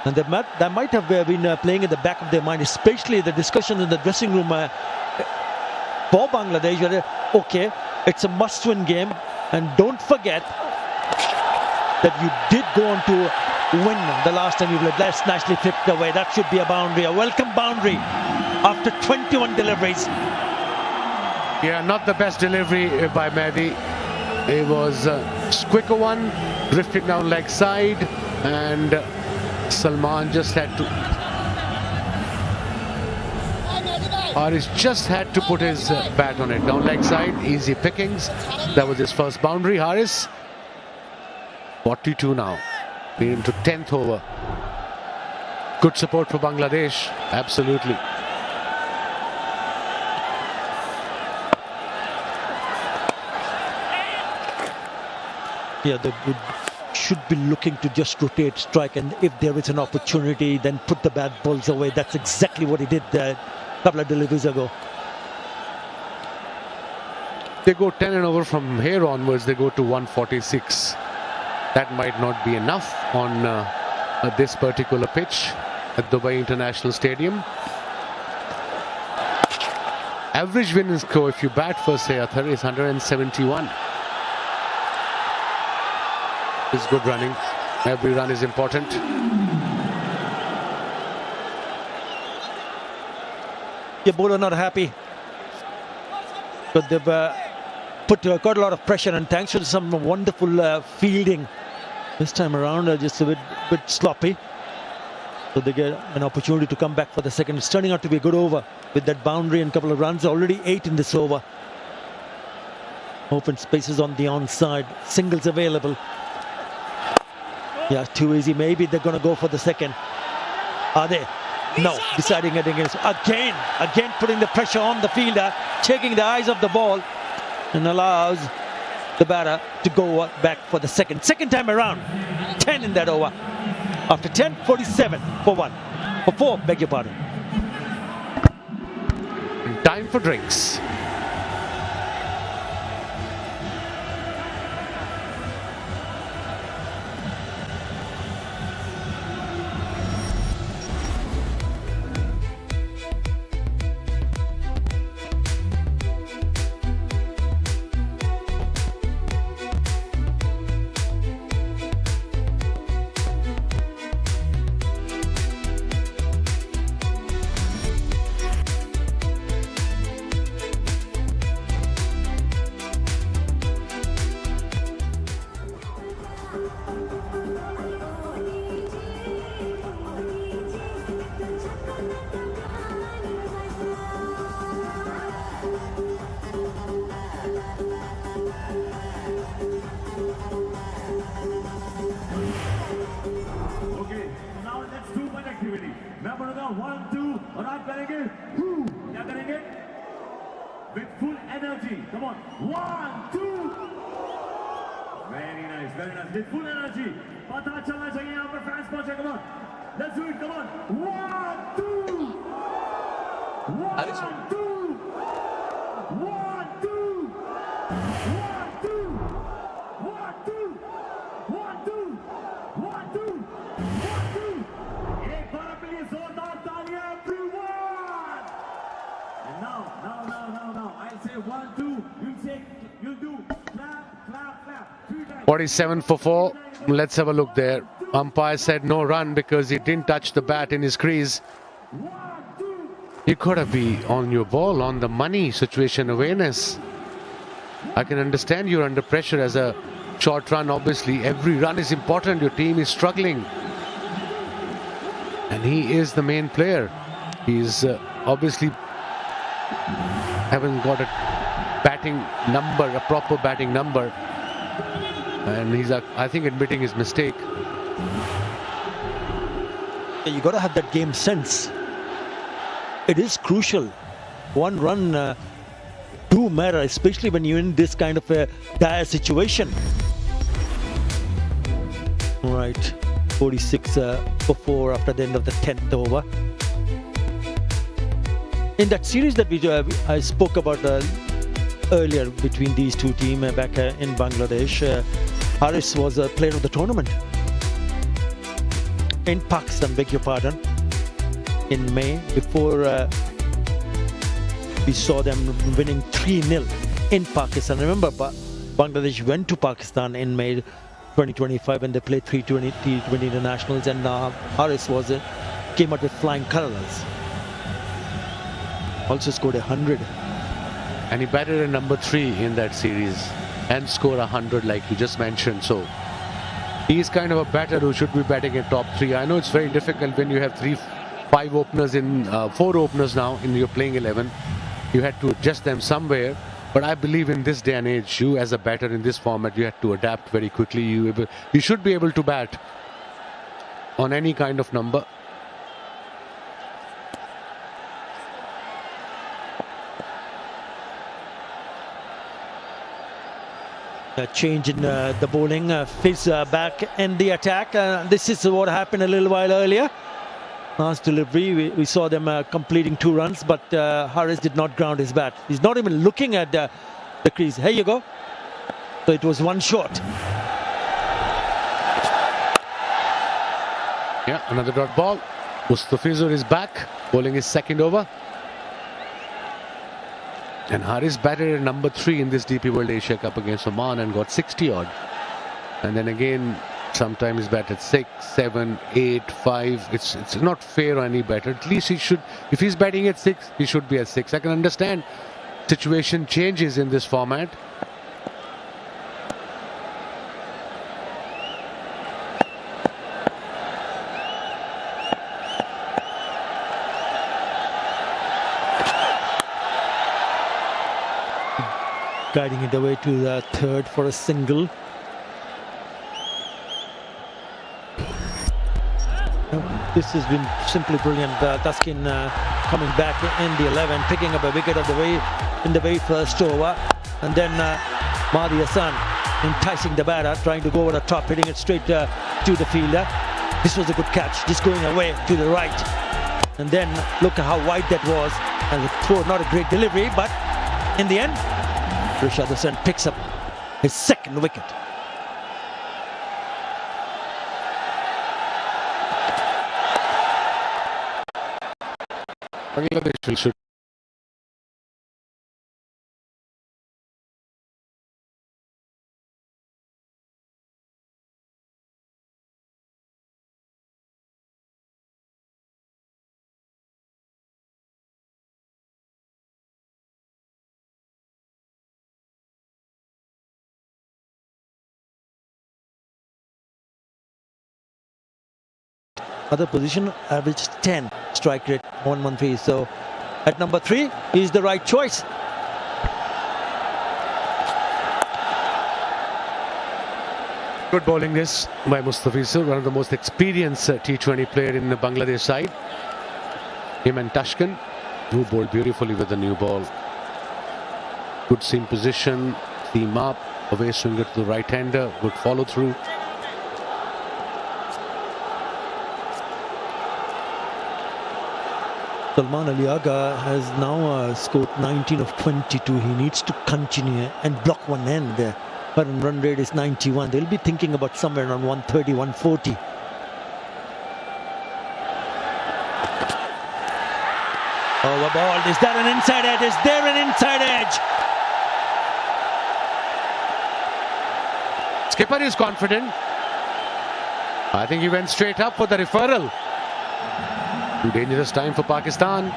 And that might have been playing in the back of their mind, especially the discussion in the dressing room for Bangladesh. Okay, it's a must-win game, and don't forget that you did go on to win the last time you played. That's nicely flipped away. That should be a boundary, a welcome boundary after 21 deliveries. Yeah, not the best delivery by Mahdi. It was a quicker one, drifting down leg side, and Salman just had to... Haris just had to put his bat on it. Down leg side, easy pickings. That was his first boundary. Haris, 42 now. We're into 10th over. Good support for Bangladesh, absolutely. Yeah, they should be looking to just rotate strike, and if there is an opportunity, then put the bad balls away. That's exactly what he did a couple of deliveries ago. They go 10 and over from here onwards. They go to 146. That might not be enough on this particular pitch at Dubai International Stadium. Average winning score if you bat first, say, Athar, is 171. It's good running. Every run is important. Yeah, bowler not happy, but they've put quite a lot of pressure, and thanks to some wonderful fielding this time around, just a bit sloppy. So they get an opportunity to come back for the second. It's turning out to be a good over with that boundary and a couple of runs. Already 8 in this over. Open spaces on the onside. Singles available. Yeah, too easy. Maybe they're going to go for the second. Are they? No. Deciding it against. Again putting the pressure on the fielder. Taking the eyes off the ball. And allows the batter to go back for the second. Second time around. 10 in that over. After 10, 47 for 1. For 4, beg your pardon. Time for drinks. With full energy. Come on. 1, 2. Very nice, very nice. With full energy. Pata chalna chahiye yahan par fans pahunche. Come on. Let's do it. Come on. 1, 2. 1, 2. 1, 2. 1, 2. 1, 2. 1, 2. 1, 2. 1, 2. एक बार अपने लिए जोरदार तालियां everyone. And now, I'll say 1, 2, you'll do clap, clap, clap, 3 times. 47 for 4. Let's have a look there. Umpire said no run because he didn't touch the bat in his crease. 1, 2, You gotta be on your ball, on the money, situation awareness. I can understand you're under pressure as a short run. Obviously, every run is important. Your team is struggling. And he is the main player. He's obviously haven't got a batting number, a proper batting number. And he's, I think, admitting his mistake. You got to have that game sense. It is crucial. One run do matter, especially when you're in this kind of a dire situation. Right, 46 for 4 after the end of the 10th over. In that series that I spoke about earlier between these two teams back in Bangladesh, Haris was a player of the tournament. In Pakistan, beg your pardon, in May, before we saw them winning 3-0 in Pakistan. Remember, Bangladesh went to Pakistan in May 2025 when they played T20 internationals, and Haris came out with flying colours. Also scored 100. And he batted at number 3 in that series and scored 100 like you just mentioned. So he's kind of a batter who should be batting at top 3. I know it's very difficult when you have 4 openers now in your playing 11. You had to adjust them somewhere. But I believe in this day and age, you as a batter in this format, you have to adapt very quickly. You should be able to bat on any kind of number. A change in the bowling. Fizz back in the attack. This is what happened a little while earlier. Last delivery, we saw them completing 2 runs, but Haris did not ground his bat. He's not even looking at the crease. Here you go. So it was 1 short. Yeah, another dot ball. Mustafizur is back, bowling his 2nd over. And Haris batted at number 3 in this DP World Asia Cup against Oman and got 60 odd. And then again, sometimes batted 6, 7, 8, 5. It's not fair on any batter. At least he should, if he's batting at 6, he should be at 6. I can understand situation changes in this format. Guiding it away to the 3rd for a single. This has been simply brilliant. Taskin coming back in the 11, picking up a wicket in the very first over, and then Mahdi Hassan enticing the batter, trying to go over the top, hitting it straight to the fielder. This was a good catch, just going away to the right, and then look at how wide that was, and the throw, not a great delivery, but in the end, Rashad Hassan picks up his 2nd wicket. Bangladesh should. Other position averaged 10 strike rate, 113. So at number 3 is the right choice. Good bowling this by Mustafizur, one of the most experienced T20 player in the Bangladesh side. Him and Tashkent, who bowled beautifully with the new ball. Good seam position, seam up, away swinger to the right-hander, good follow through. Salman Ali Agha has now scored 19 of 22. He needs to continue and block one end. Current run rate is 91. They'll be thinking about somewhere around 130, 140. Overballed. Is that an inside edge? Is there an inside edge? Skipper is confident. I think he went straight up for the referral. Too dangerous time for Pakistan.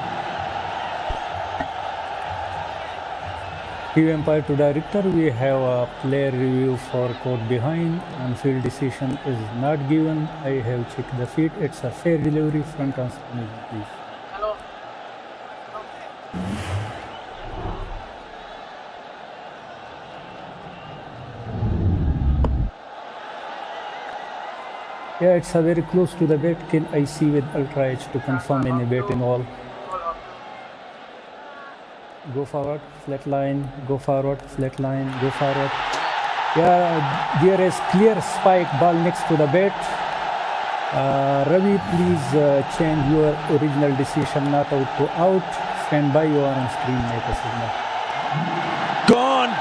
Review umpire to director, we have a player review for caught behind and field decision is not given. I have checked the feet. It's a fair delivery. Front transfer, please. Yeah, it's a very close to the bat. Can I see with Ultra Edge to confirm any bat involved? Go forward, flat line, go forward, flat line, go forward. Yeah, there is clear spike ball next to the bat. Ravi, please change your original decision, not out to out. Stand by, you are on screen, make a signal. Gone.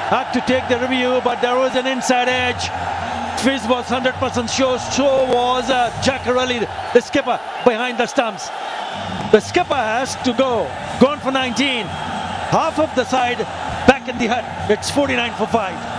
Had to take the review, but there was an inside edge. Fizz was 100% sure, so was Jaccarelli, the skipper, behind the stumps. The skipper has to go. Gone for 19. Half of the side back in the hut. It's 49 for 5.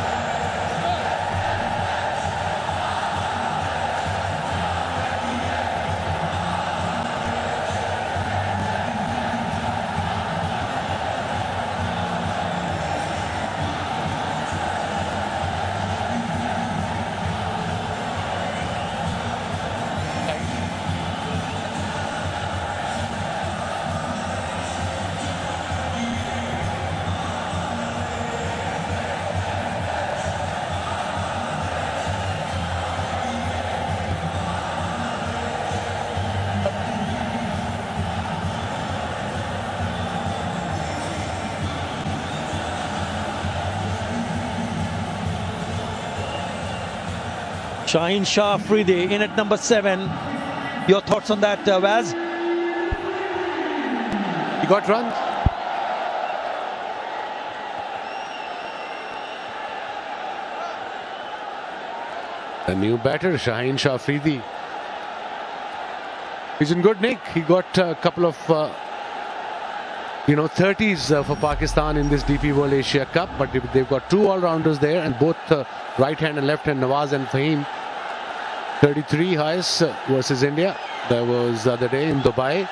Shaheen Shah Afridi in at number 7. Your thoughts on that, Vaz? He got runs. The new batter, Shaheen Shah Afridi. He's in good nick. He got a couple of 30s for Pakistan in this DP World Asia Cup, but they've got 2 all-rounders there, and both right hand and left hand, Nawaz and Fahim. 33 highest versus India. That was the other day in Dubai.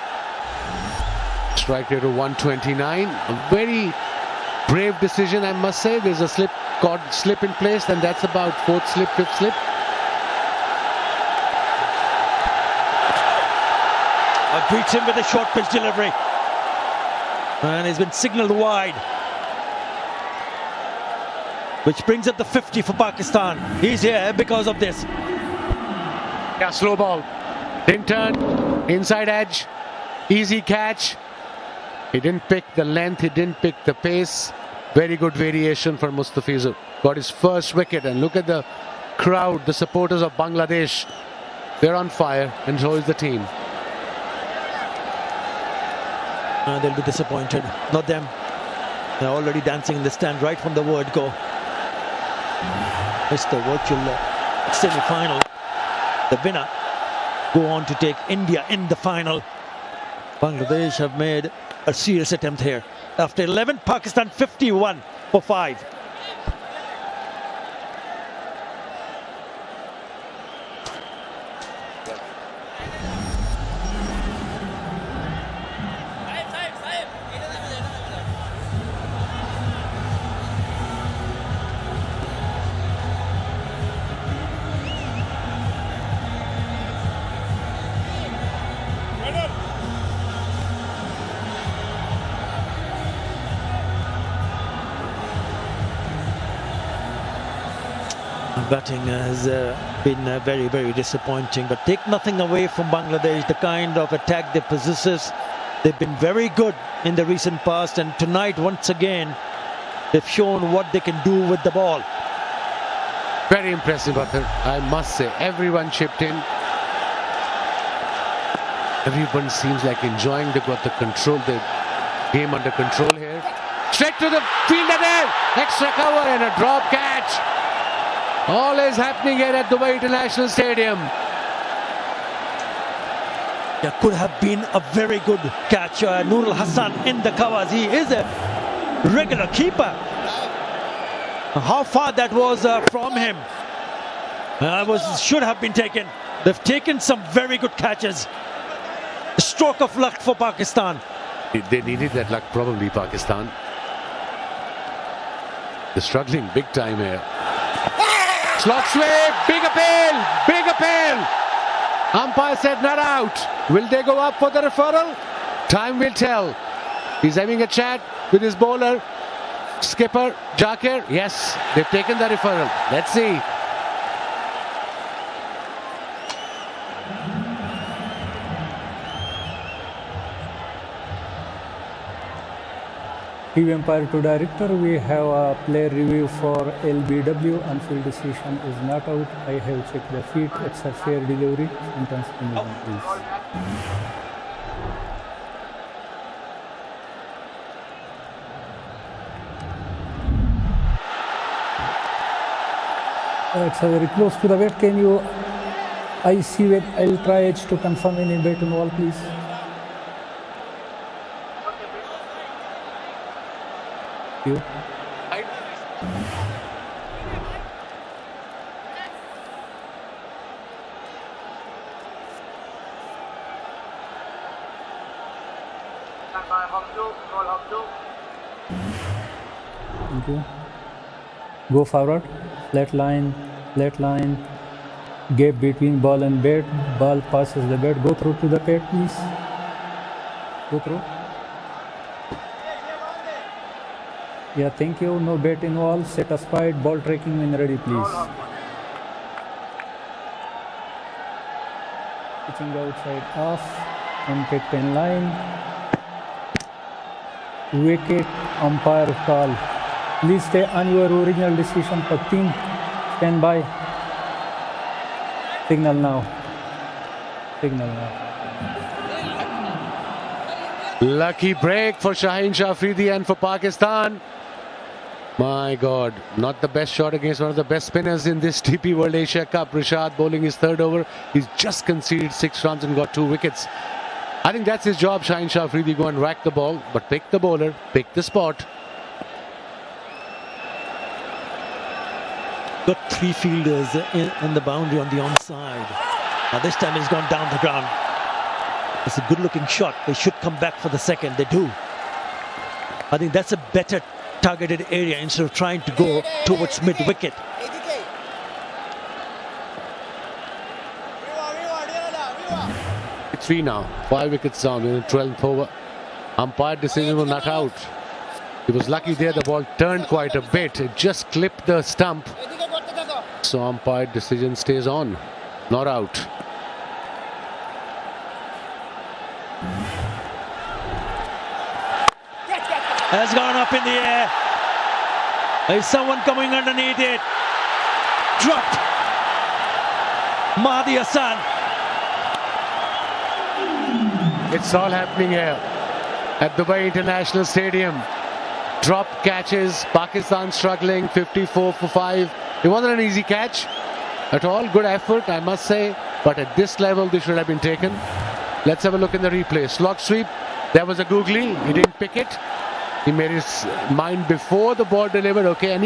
Strike rate of 129. A very brave decision, I must say. There's a slip in place, and that's about 4th slip, 5th slip. Greets him with a short pitch delivery. And he's been signalled wide. Which brings up the 50 for Pakistan. He's here because of this. Yeah, slow ball. Didn't turn. Inside edge. Easy catch. He didn't pick the length. He didn't pick the pace. Very good variation for Mustafizur. Got his first wicket. And look at the crowd, the supporters of Bangladesh. They're on fire. And so is the team. They'll be disappointed. Not them. They're already dancing in the stand right from the word go. It's the virtual semi-final. The winner go on to take India in the final. Bangladesh have made a serious attempt here. After 11, Pakistan 51 for 5. Batting has been very, very disappointing, but take nothing away from Bangladesh, the kind of attack they possess. They've been very good in the recent past, and tonight once again they've shown what they can do with the ball. Very impressive, Athar, I must say. Everyone chipped in. Everyone seems like enjoying. They've got the game under control here. Straight to the fielder there. Extra cover and a drop catch. All is happening here at Dubai International Stadium. Yeah, could have been a very good catch. Nurul Hassan in the covers. He is a regular keeper. How far that was from him should have been taken. They've taken some very good catches. A stroke of luck for Pakistan. They needed that luck, probably, Pakistan. They're struggling big time here. Slot sweep, big appeal, big appeal. Umpire said not out. Will they go up for the referral? Time will tell. He's having a chat with his bowler, skipper, Jakir. Yes, they've taken the referral. Let's see. TV umpire to director, we have a player review for LBW. On-field decision is not out. I have checked the feet. It's a fair delivery. Sentence penalty, please. It's very close to the bat. Can you? I see it. I'll try it to confirm any bat involved, please. You. Thank you. Go forward. Flat line. Gap between ball and bat. Ball passes the bat. Go through to the bat, please. Go through. Yeah, thank you. No bat involved. Set aside. Ball tracking when ready, please. Pitching outside off. Impact 10 line. Wicket. Umpire call. Please stay on your original decision. 15. Stand by. Signal now. Lucky break for Shaheen Shah Afridi and for Pakistan. My God, not the best shot against one of the best spinners in this TP World Asia Cup. Rishad bowling his third over. He's just conceded 6 runs and got 2 wickets. I think that's his job, Shaheen Shah Afridi. Go and rack the ball, but pick the bowler, pick the spot. Got 3 fielders in the boundary on the onside. Now this time he's gone down the ground. It's a good looking shot. They should come back for the second. They do. I think that's a better targeted area instead of trying to go towards mid-wicket. It's 3 now. 5 wickets down in the 12th over. Umpire decision was not out. He was lucky there. The ball turned quite a bit. It just clipped the stump. So umpire decision stays on. Not out. Has gone up in the air. Is someone coming underneath it? Dropped. Mahdi Hassan. It's all happening here at Dubai International Stadium. Drop catches. Pakistan struggling. 54 for 5. It wasn't an easy catch at all. Good effort, I must say. But at this level, this should have been taken. Let's have a look in the replay. Slog sweep. There was a googly. He didn't pick it. He made his mind before the ball delivered. Okay,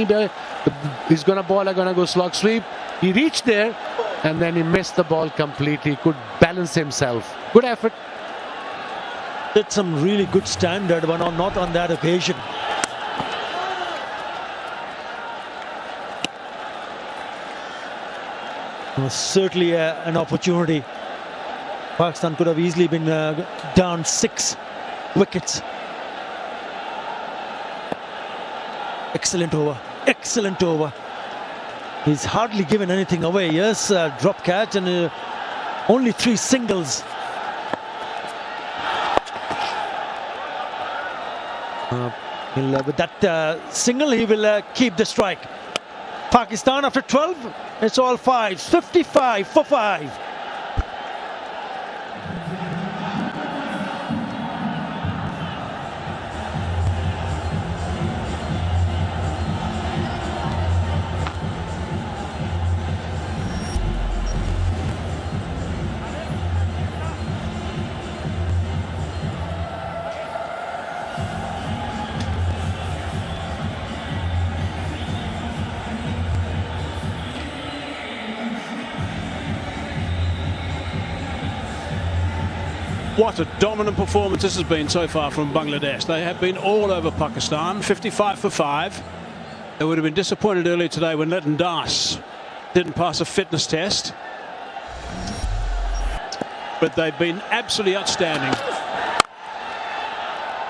he's going to ball, I'm going to go slog sweep. He reached there and then he missed the ball completely. Could balance himself. Good effort. Did some really good standard, but not on that occasion. It was certainly an opportunity. Pakistan could have easily been down 6 wickets. Excellent over. He's hardly given anything away. Yes, drop catch and only 3 singles. With that single, he will keep the strike. Pakistan after 12, it's all 5s. 55 for 5. What a dominant performance this has been so far from Bangladesh. They have been all over Pakistan. 55 for 5. They would have been disappointed earlier today when Lytton Das didn't pass a fitness test. But they've been absolutely outstanding.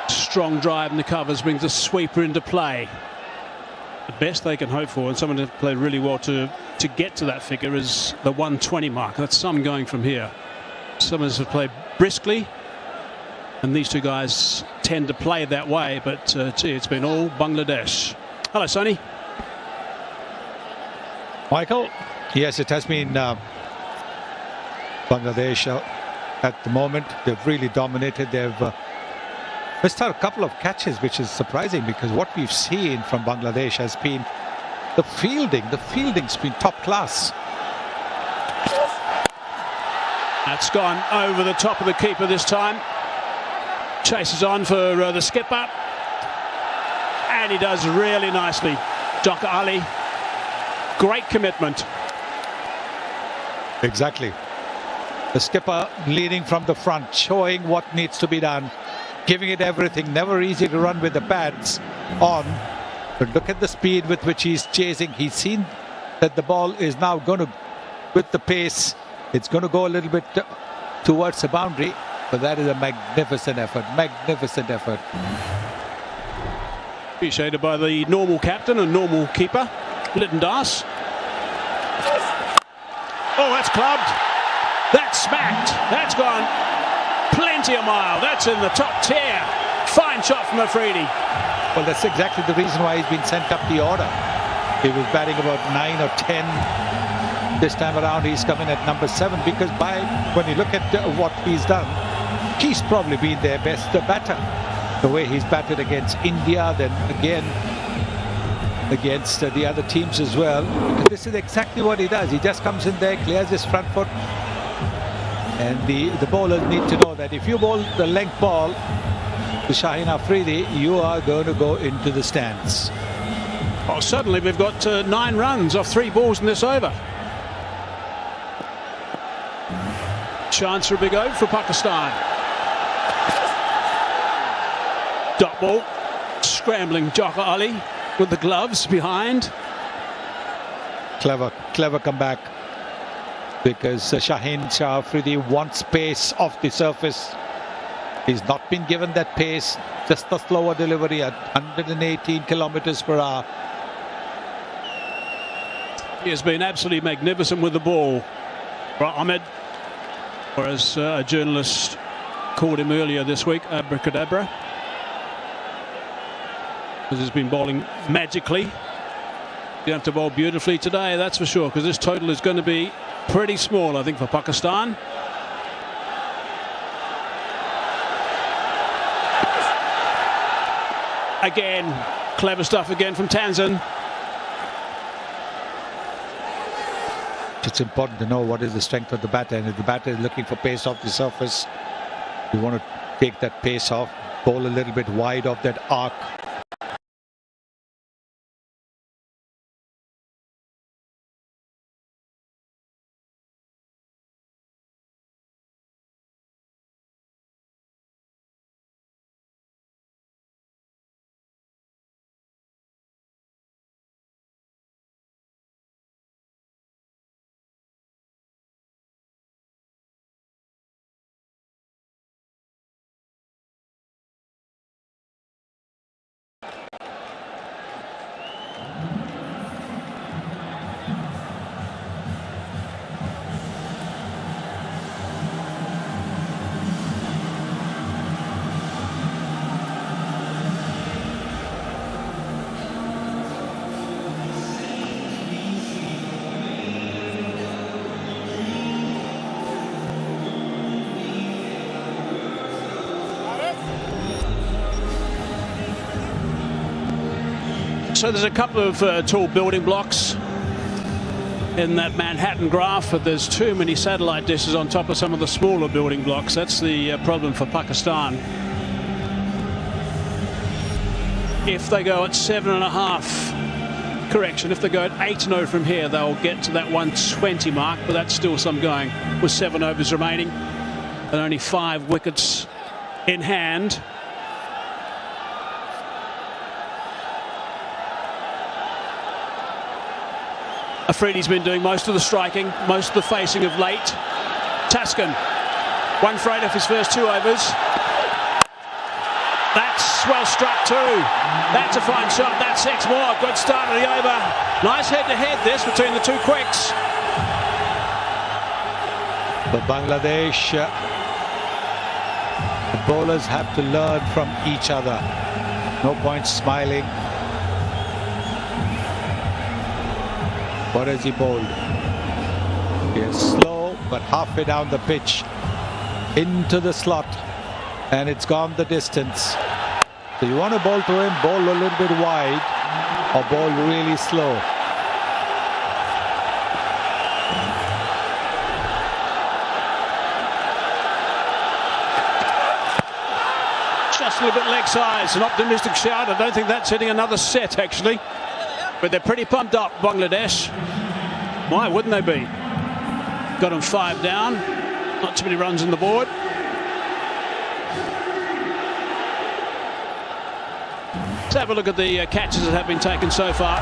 Strong drive in the covers brings the sweeper into play. The best they can hope for, and someone who played really well to get to that figure, is the 120 mark. That's some going from here. Some of us have played briskly, and these two guys tend to play that way, but gee, it's been all Bangladesh. Hello, Sonny. Michael, yes, it has been Bangladesh at the moment. They've really dominated. They've missed out a couple of catches, which is surprising, because what we've seen from Bangladesh has been the fielding. The fielding's been top class. That's gone over the top of the keeper this time. Chases on for the skipper. And he does really nicely. Jaka Ali, great commitment. Exactly. The skipper leading from the front, showing what needs to be done, giving it everything. Never easy to run with the pads on. But look at the speed with which he's chasing. He's seen that the ball is now going to, with the pace, it's going to go a little bit towards the boundary. But that is a magnificent effort. Magnificent effort. Appreciated by the normal captain and normal keeper, Lytton Das. Oh, that's clubbed. That's smacked. That's gone plenty a mile. That's in the top tier. Fine shot from Afridi. Well, that's exactly the reason why he's been sent up the order. He was batting about 9 or 10. This time around, he's come in at number 7, because when you look at what he's done, he's probably been their best batter. The way he's batted against India, then again against the other teams as well. Because this is exactly what he does. He just comes in there, clears his front foot. And the bowlers need to know that if you bowl the length ball to Shaheen Afridi, you are going to go into the stands. Well, suddenly we've got 9 runs off 3 balls in this over. Chance for a big over for Pakistan. Dot ball, scrambling Jaka Ali with the gloves behind. Clever comeback, because Shaheen Shah Afridi wants pace off the surface. He's not been given that pace, just a slower delivery at 118 kilometers per hour. He has been absolutely magnificent with the ball. Ahmed, or as a journalist called him earlier this week, abracadabra. Because he's been bowling magically. You have to bowl beautifully today, that's for sure, because this total is going to be pretty small, I think, for Pakistan. Again, clever stuff again from Tanzan. It's important to know what is the strength of the batter, and if the batter is looking for pace off the surface, you want to take that pace off, bowl a little bit wide of that arc. So there's a couple of tall building blocks in that Manhattan graph, but there's too many satellite dishes on top of some of the smaller building blocks. That's the problem for Pakistan. If they go at 7.5, correction, if they go at 8-0 from here, they'll get to that 120 mark, but that's still some going with 7 overs remaining and only 5 wickets in hand. Afridi's been doing most of the striking, most of the facing of late. Taskin, 1 for 8 off his first 2 overs. That's well struck too. That's a fine shot. That's 6 more. Good start of the over. Nice head-to-head this between the 2 quicks. But Bangladesh, the bowlers have to learn from each other. No point smiling. What has he bowled? He is slow, but halfway down the pitch, into the slot, and it's gone the distance. So you want to bowl to him, bowl a little bit wide, or bowl really slow. Just a little bit leg size, an optimistic shout. I don't think that's hitting another set actually. But they're pretty pumped up, Bangladesh. Why wouldn't they be? Got them 5 down. Not too many runs on the board. Let's have a look at the catches that have been taken so far.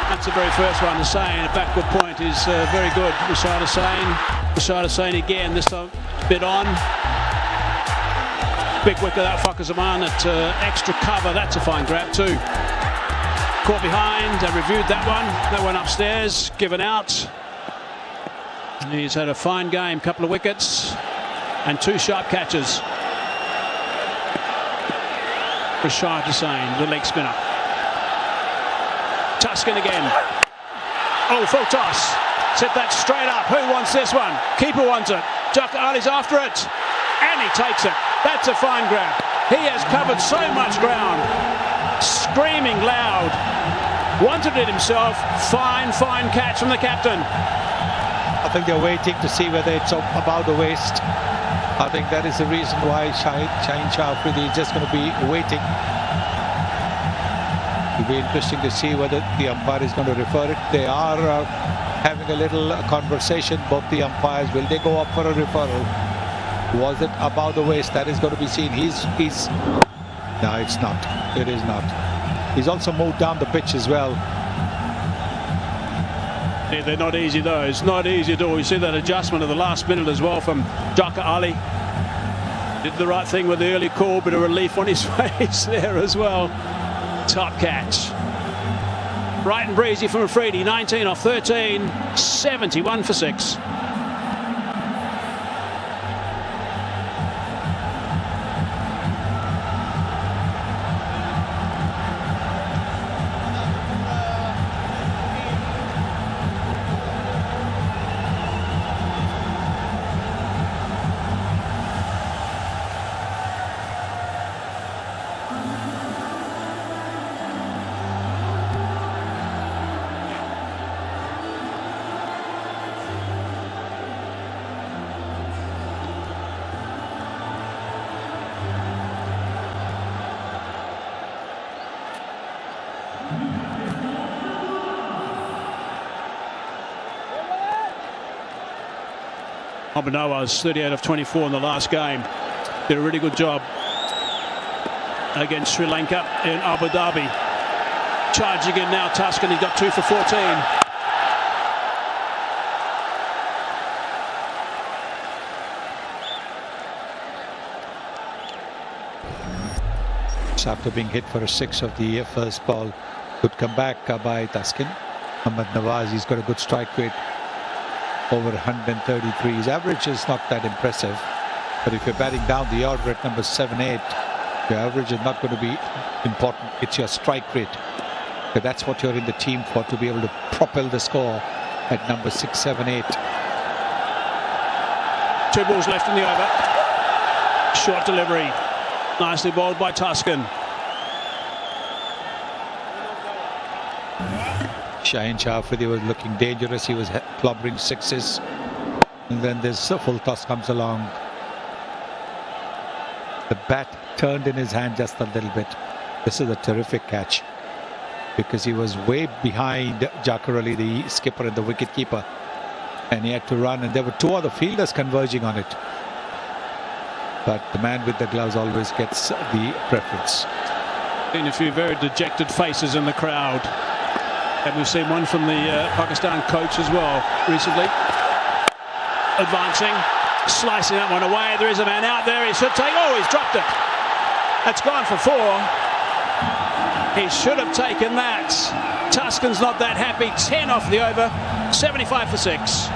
That's the very first one. Hussain, a backward point is very good. Rashad Hussain again, this time bit on. Big wicket out Fakhar Zaman at extra cover. That's a fine grab too. Caught behind, reviewed that one. That one upstairs, given out. He's had a fine game, couple of wickets and 2 sharp catches. Rashad Hussain, the leg spinner. Taskin again. Oh, full toss. Set that straight up. Who wants this one? Keeper wants it. Jaka Ali's after it. And he takes it. That's a fine grab. He has covered so much ground. Screaming loud. Wanted it himself. Fine catch from the captain. I think they're waiting to see whether it's above the waist. I think that is the reason why Shaheen Shah Afridi is just going to be waiting. It'll be interesting to see whether the umpire is going to refer it. They are having a little conversation, both the umpires. Will they go up for a referral? Was it above the waist? That is going to be seen. No, it's not. It is not. He's also moved down the pitch as well. Yeah, they're not easy though. It's not easy at all. You see that adjustment at the last minute as well from Jaka Ali. Did the right thing with the early call, bit of relief on his face there as well. Top catch. Bright and breezy from Afridi, 19 off 13, 71 for 6. Abhinawas 38 of 24 in the last game. Did a really good job against Sri Lanka in Abu Dhabi. Charging in now, Taskin. He got 2 for 14. After being hit for a 6 of the first ball, good comeback by Taskin. Mohammad Nawaz, he's got a good strike rate, over 133. His average is not that impressive, but if you're batting down the order at number 7-8, your average is not going to be important. It's your strike rate. So that's what you're in the team for, to be able to propel the score at number 6, 7, 8. 2 balls left in the over. Short delivery. Nicely bowled by Taskin. Shaheen Shah Afridi was looking dangerous. He was clobbering 6s. And then this full toss comes along. The bat turned in his hand just a little bit. This is a terrific catch, because he was way behind Jaka Ali, the skipper and the wicketkeeper, and he had to run, and there were 2 other fielders converging on it. But the man with the gloves always gets the preference. Seen a few very dejected faces in the crowd. And we've seen one from the Pakistan coach as well recently. Advancing, slicing that one away. There is a man out there. He should take. Oh, he's dropped it. That's gone for 4. He should have taken that. Tuscan's not that happy. 10 off the over. 75 for 6.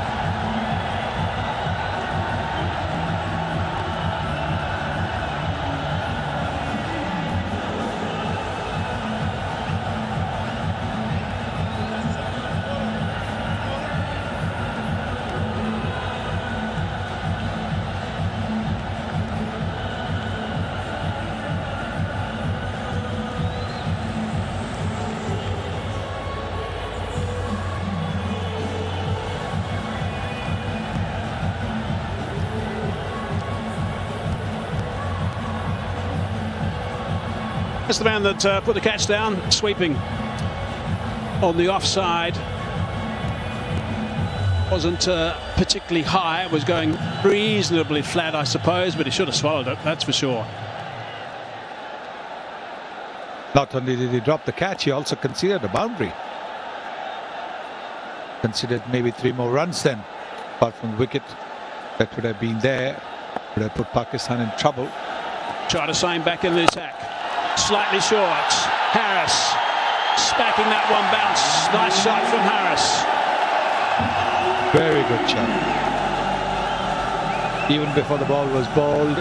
That's the man that put the catch down, sweeping on the offside. Wasn't particularly high, it was going reasonably flat, I suppose, but he should have swallowed it, that's for sure. Not only did he drop the catch, he also conceded a boundary. Considered maybe 3 more runs then, apart from the wicket that would have been there, would have put Pakistan in trouble. Try to sign back in the attack. Slightly short. Harris spacking that one bounce. Nice shot from Harris. Very good shot. Even before the ball was bowled,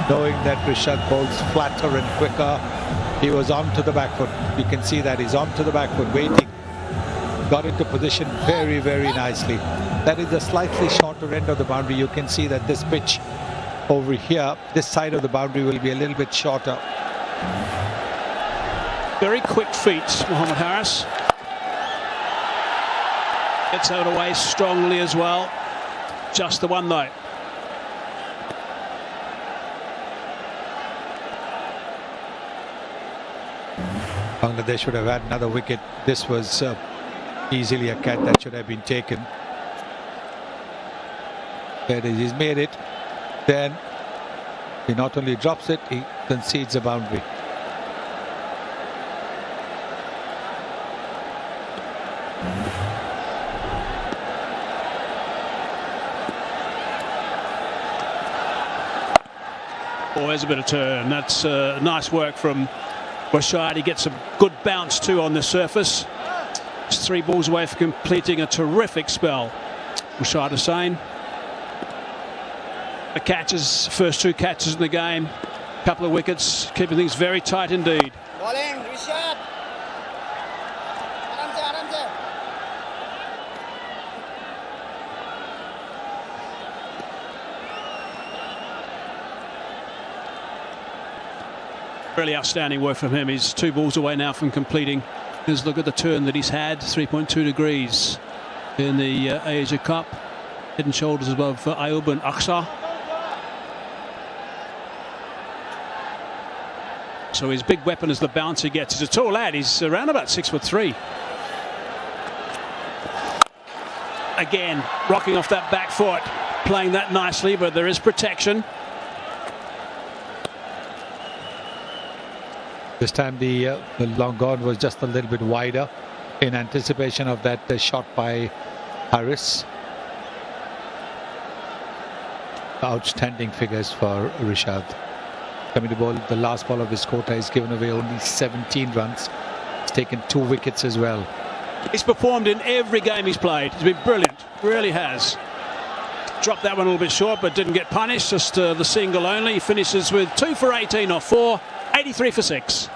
knowing that Rishabh bowls flatter and quicker, he was onto the back foot. You can see that he's onto the back foot, waiting. Got into position very, very nicely. That is the slightly shorter end of the boundary. You can see that this pitch over here, this side of the boundary will be a little bit shorter. Very quick feet, Mohammad Harris. Gets out away strongly as well. Just the one though. Bangladesh would have had another wicket. This was easily a catch that should have been taken. There it is, he's made it. Then he not only drops it, he concedes a boundary. Always a bit of turn. That's nice work from Rashad. He gets a good bounce too on the surface. It's 3 balls away from completing a terrific spell. Rashad Hussain. The catches, first 2 catches in the game. Couple of wickets, keeping things very tight indeed. Bowling, Rashad. Really outstanding work from him. He's 2 balls away now from completing. Let's look at the turn that he's had. 3.2 degrees in the Asia Cup. Head and shoulders above Ayub and Aksa. So his big weapon is the bounce he gets. He's a tall lad. He's around about 6'3". Again, rocking off that back foot, playing that nicely, but there is protection. This time the long on was just a little bit wider in anticipation of that shot by Harris. Outstanding figures for Rishad. Coming to bowl, the last ball of his quota, he's given away only 17 runs. He's taken 2 wickets as well. He's performed in every game he's played. He's been brilliant, really has. Dropped that one a little bit short, but didn't get punished, just the single only. He finishes with 2 for 18 off 4, 83 for 6.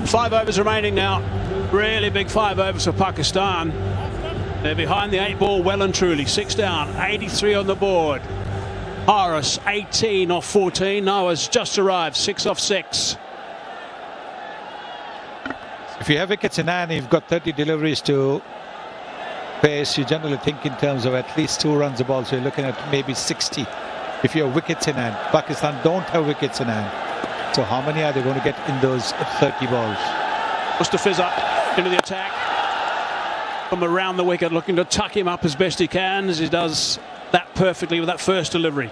Five overs remaining now. Really big 5 overs for Pakistan. They're behind the 8 ball well and truly. 6 down, 83 on the board. Harris 18 off 14. Noah's just arrived, 6 off 6. If you have wickets in hand, you've got 30 deliveries to pace. You generally think in terms of at least 2 runs a ball, so you're looking at maybe 60 if you have wickets in hand. Pakistan don't have wickets in hand, so how many are they going to get in those 30 balls? Mustafiza into the attack from around the wicket, looking to tuck him up as best he can, as he does that perfectly with that first delivery.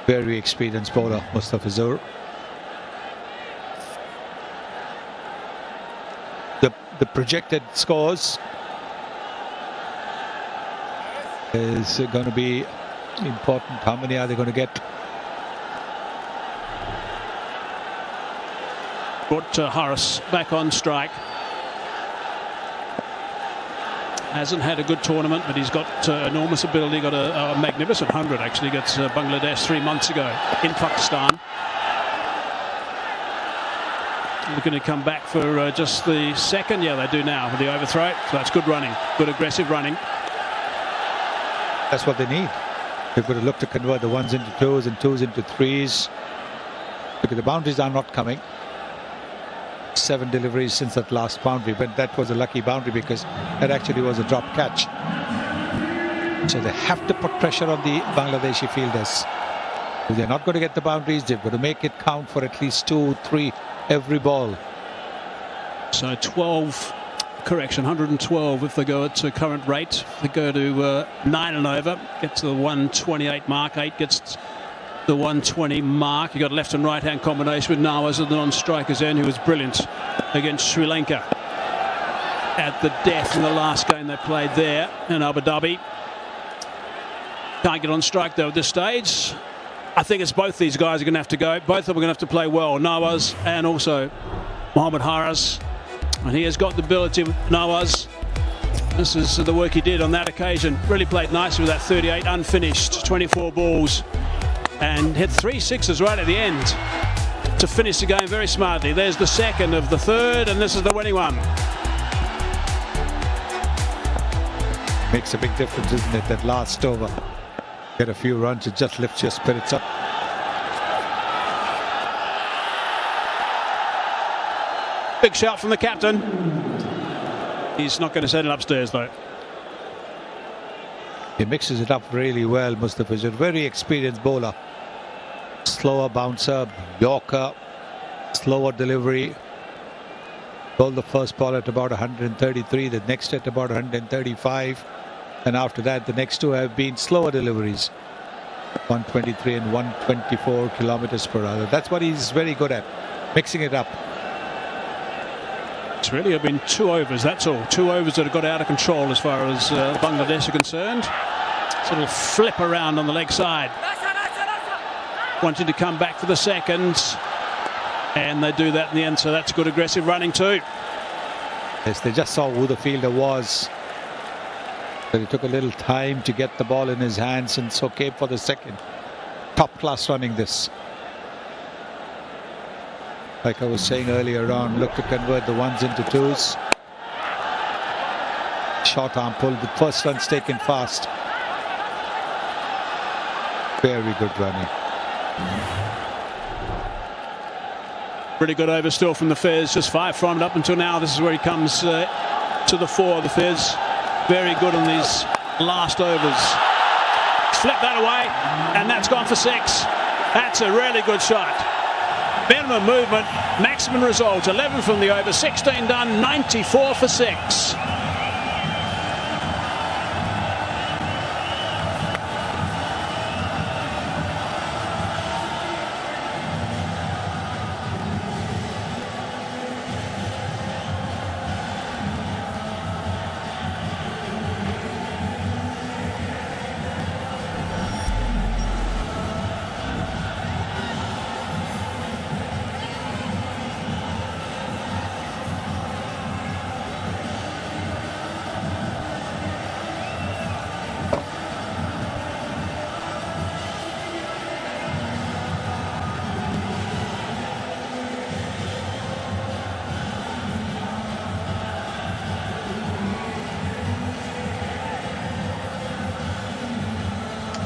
Very experienced bowler, Mustafizur. The projected scores is going to be important. How many are they going to get? Brought Harris back on strike. Hasn't had a good tournament, but he's got enormous ability. Got a magnificent 100 actually against Bangladesh 3 months ago in Pakistan. Looking to come back for just the second. Yeah, they do now with the overthrow. So that's good running, good aggressive running. That's what they need. They've got to look to convert the 1s into 2s and 2s into 3s. Look at the boundaries are not coming. 7 deliveries since that last boundary, but that was a lucky boundary because that actually was a drop catch. So they have to put pressure on the Bangladeshi fielders. If they're not going to get the boundaries, they've got to make it count for at least 2, 3 every ball. So 112 if they go at current rate. If they go to 9 and over, get to the 128 mark. 8 gets the 120 mark. You got a left and right hand combination with Nawaz at the non-striker's end, who was brilliant against Sri Lanka at the death in the last game they played there in Abu Dhabi. Can't get on strike though at this stage. I think it's both these guys are going to have to go. Both of them are going to have to play well, Nawaz and also Mohammad Haris. And he has got the ability with Nawaz. This is the work he did on that occasion. Really played nicely with that 38 unfinished, 24 balls. And hit 3 sixes right at the end to finish the game very smartly. There's the second of the third, and this is the winning one. Makes a big difference, isn't it, that last over? Get a few runs, it just lifts your spirits up. Big shout from the captain. He's not going to send it upstairs though. He mixes it up really well, Mustafizur. Very experienced bowler. Slower bouncer, Yorker, slower delivery. Bowled the first ball at about 133, the next at about 135. And after that, the next 2 have been slower deliveries. 123 and 124 kilometers per hour. That's what he's very good at, mixing it up. It's really been 2 overs, that's all. 2 overs that have got out of control as far as Bangladesh are concerned. Sort of flip around on the leg side. Wanting to come back for the second. And they do that in the end, so that's good aggressive running too. Yes, they just saw who the fielder was. But it took a little time to get the ball in his hands, and so came for the second. Top class running this. Like I was saying earlier on, look to convert the 1s into 2s. Short arm pull, the first run's taken fast. Very good running. Pretty good over still from the Fizz, just 5 from it up until now. This is where he comes to the fore, the Fizz. Very good on these last overs. Flip that away, and that's gone for 6. That's a really good shot. Minimum movement, maximum result. 11 from the over, 16 done, 94 for 6.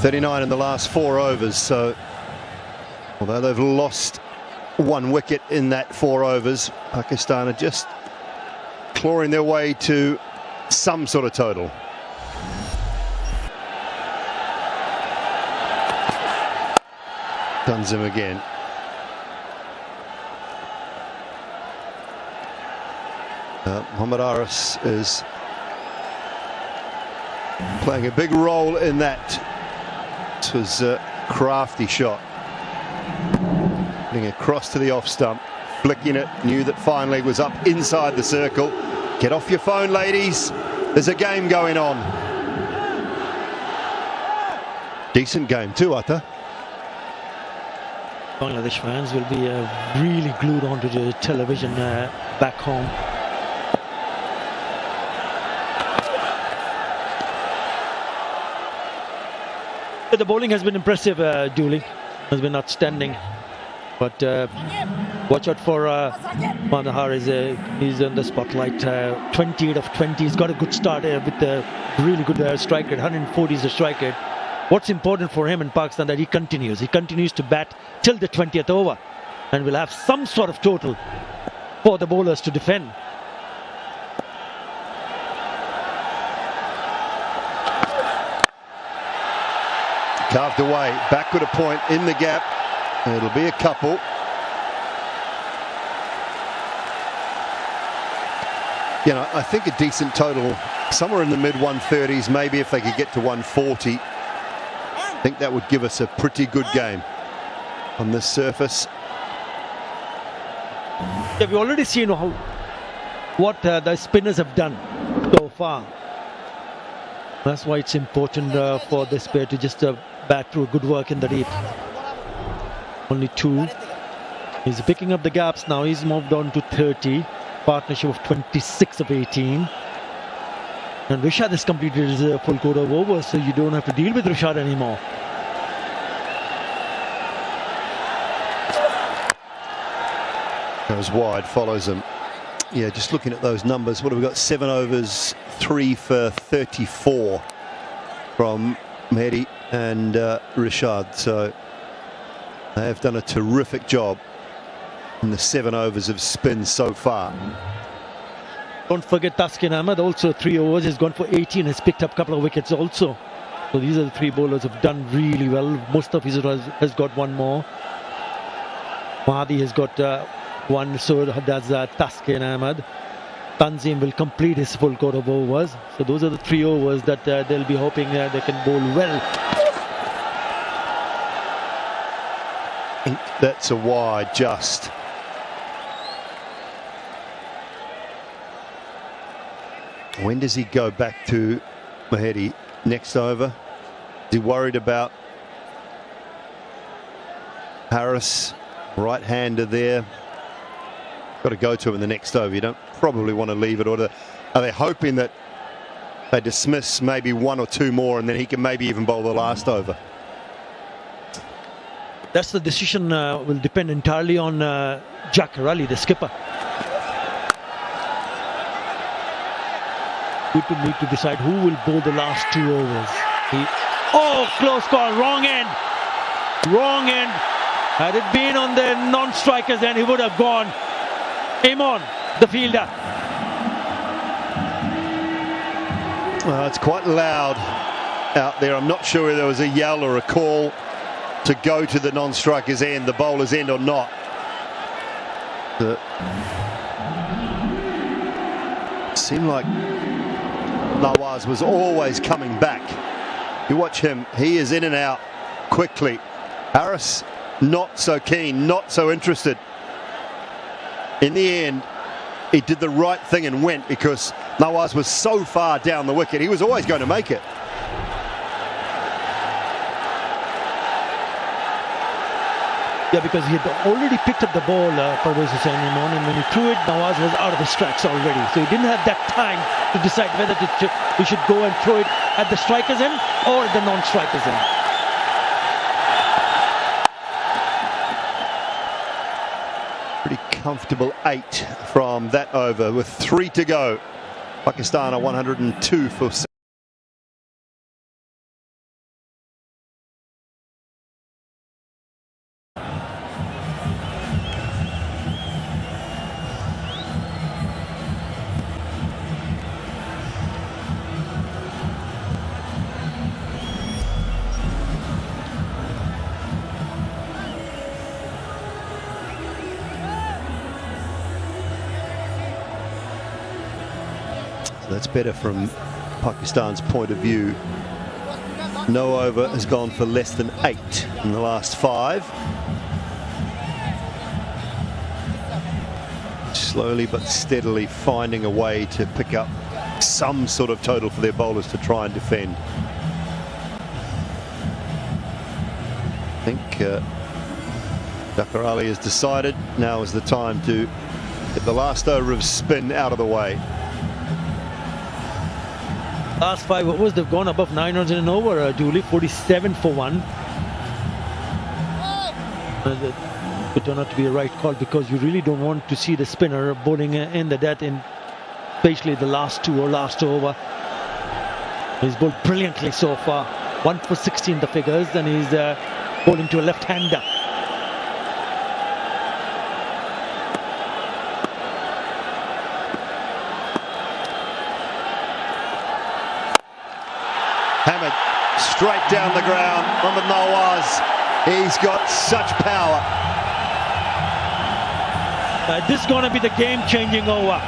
.39 in the last 4 overs, so Although they've lost 1 wicket in that 4 overs, Pakistan are just clawing their way to some sort of total. Tanzim again. Mohammad Aris is playing a big role in that. This was a crafty shot. Putting it across to the off stump, flicking it, knew that fine leg was up inside the circle. Get off your phone, ladies. There's a game going on. Decent game too, Atta. Bangladesh fans will be really glued onto the television back home. The bowling has been impressive, Dooley. Has been outstanding. But watch out for Mohammad Haris. He's in the spotlight. 28 of 20. He's got a good start with a really good strike rate. 140 is the strike rate. What's important for him in Pakistan that he continues. He continues to bat till the 20th over. And will have some sort of total for the bowlers to defend. Carved away, backward a point in the gap. It'll be a couple. You know, I think a decent total, somewhere in the mid 130s, maybe if they could get to 140. I think that would give us a pretty good game on this surface. Yeah, we've already seen what the spinners have done so far. That's why it's important for this pair to just bat through good work in the deep. Only 2. He's picking up the gaps now. He's moved on to 30. Partnership of 26 of 18. And Rishad has completed his full quota of overs, so you don't have to deal with Rishad anymore. Goes wide, follows him. Yeah, just looking at those numbers, what have we got? 7 overs, 3 for 34 from Mehdi and Rishad. So they have done a terrific job in the 7 overs of spin so far. Don't forget Taskin Ahmed, also 3 overs. He's gone for 18, has picked up a couple of wickets also. So these are the 3 bowlers who have done really well. Mustafizur has got 1 more. Mahdi has got 1, so does Taskin Ahmed. Tanzim will complete his full quota of overs. So those are the 3 overs that they'll be hoping they can bowl well. I think that's a wide just. When does he go back to Mahedi? Next over? Is he worried about Haris? Right-hander there. Got to go to him in the next over. You don't probably want to leave it. Or are they hoping that they dismiss maybe 1 or 2 more and then he can maybe even bowl the last over? That's the decision will depend entirely on Jaqar Ali, the skipper. We need to decide who will bowl the last 2 overs. Oh, close call, wrong end. Wrong end. Had it been on the non-strikers, then he would have gone. Imon, the fielder. Well, it's quite loud out there. I'm not sure if there was a yell or a call to go to the non-striker's end, the bowler's end or not. It seemed like Nawaz was always coming back. You watch him, he is in and out quickly. Haris not so keen, not so interested. In the end, he did the right thing and went because Nawaz was so far down the wicket. He was always going to make it. Yeah, because he had already picked up the ball, Parvez Hussain Imon, and when he threw it, Nawaz was out of his tracks already. So he didn't have that time to decide whether he should go and throw it at the striker's end or at the non-striker's end. Pretty comfortable 8 from that over with 3 to go. Pakistan are 102 for That's better from Pakistan's point of view. No over has gone for less than 8 in the last 5. Slowly but steadily finding a way to pick up some sort of total for their bowlers to try and defend. I think Dhakar Ali has decided now is the time to get the last over of spin out of the way. Last 5 overs, they've gone above 9 runs in an over, Dooley, 47 for 1. It could turn out to be a right call because you really don't want to see the spinner bowling in the death, in especially the last 2 or last over. He's bowled brilliantly so far. 1 for 60 in the figures, and he's bowling to a left-hander. Hamid straight down the ground. Mohammad Nawaz, he's got such power. This is going to be the game-changing over.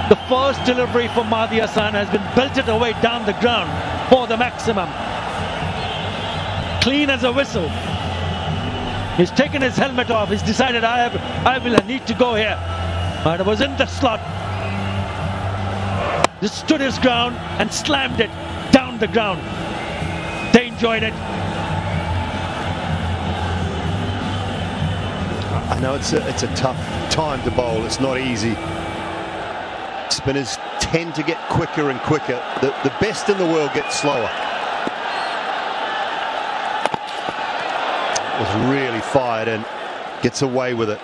The first delivery for Mahdi Hassan has been belted away down the ground for the maximum. Clean as a whistle. He's taken his helmet off. He's decided I will need to go here. But it was in the slot. Just stood his ground and slammed it down the ground. They enjoyed it. I know it's a tough time to bowl. It's not easy. Spinners tend to get quicker and quicker. The best in the world get slower. It was really fired and gets away with it.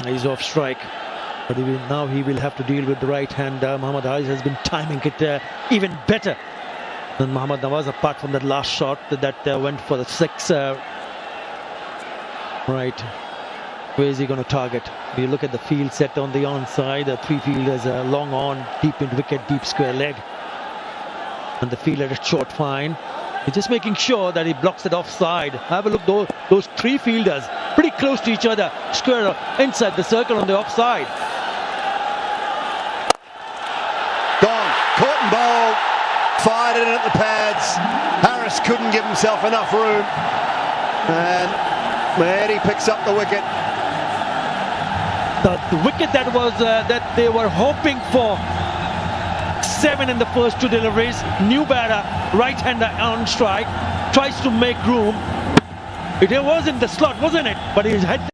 He's off strike, but now he will have to deal with the right hand. Mohammad Haiz has been timing it even better than Mohammad Nawaz, apart from that last shot that went for the 6. Right, where is he going to target? You look at the field set on the onside. The 3 fielders long on, deep in wicket, deep square leg, and the fielder is short fine. He's just making sure that he blocks it offside. Have a look, those 3 fielders pretty close to each other, square inside the circle on the offside. Gone, caught and bowled, fired it in at the pads. Harris couldn't give himself enough room, and Mahedi picks up the wicket. The wicket that was that they were hoping for. 7 in the first 2 deliveries. New batter, right-hander on strike, tries to make room. It was in the slot, wasn't it? But his head.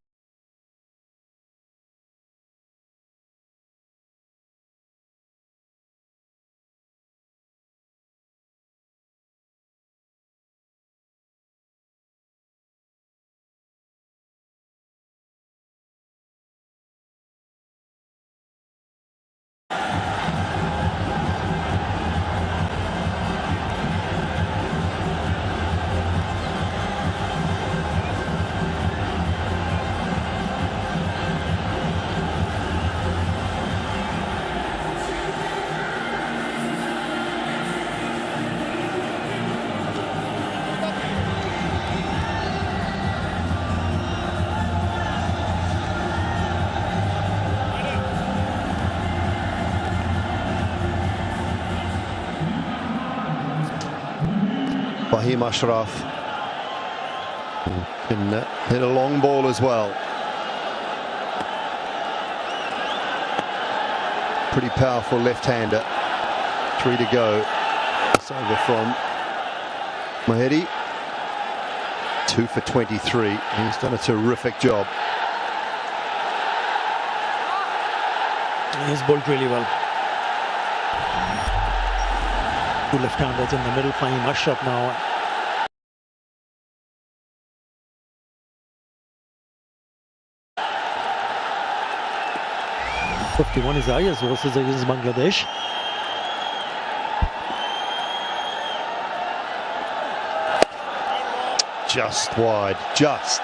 Fahim Ashraf can hit a long ball as well. Pretty powerful left-hander. 3 to go. It's over from Mahedi. 2 for 23. He's done a terrific job. He's bowled really well. 2 left-handers in the middle. Fahim Ashraf now. #51 is Ayaz versus Bangladesh. Just wide, just.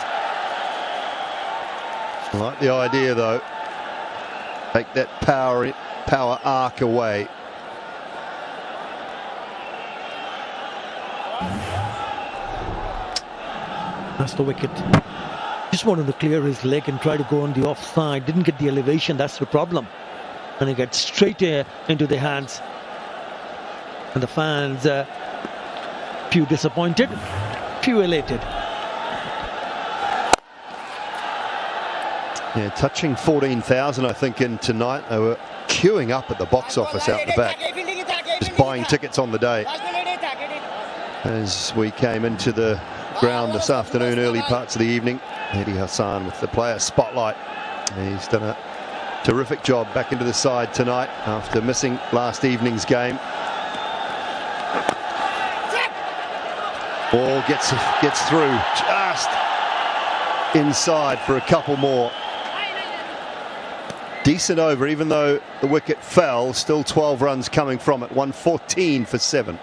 I like the idea though. Take that power arc away. That's the wicket. Just wanted to clear his leg and try to go on the offside. Didn't get the elevation, that's the problem. And he gets straight into the hands. And the fans, few disappointed, few elated. Yeah, touching 14,000, I think, in tonight. They were queuing up at the box office out the back, just buying tickets on the day. As we came into the ground this afternoon, early parts of the evening, Mehdi Hassan with the player spotlight. He's done a terrific job back into the side tonight after missing last evening's game. Ball gets through just inside for a couple more. Decent over, even though the wicket fell. Still 12 runs coming from it. 114 for 7.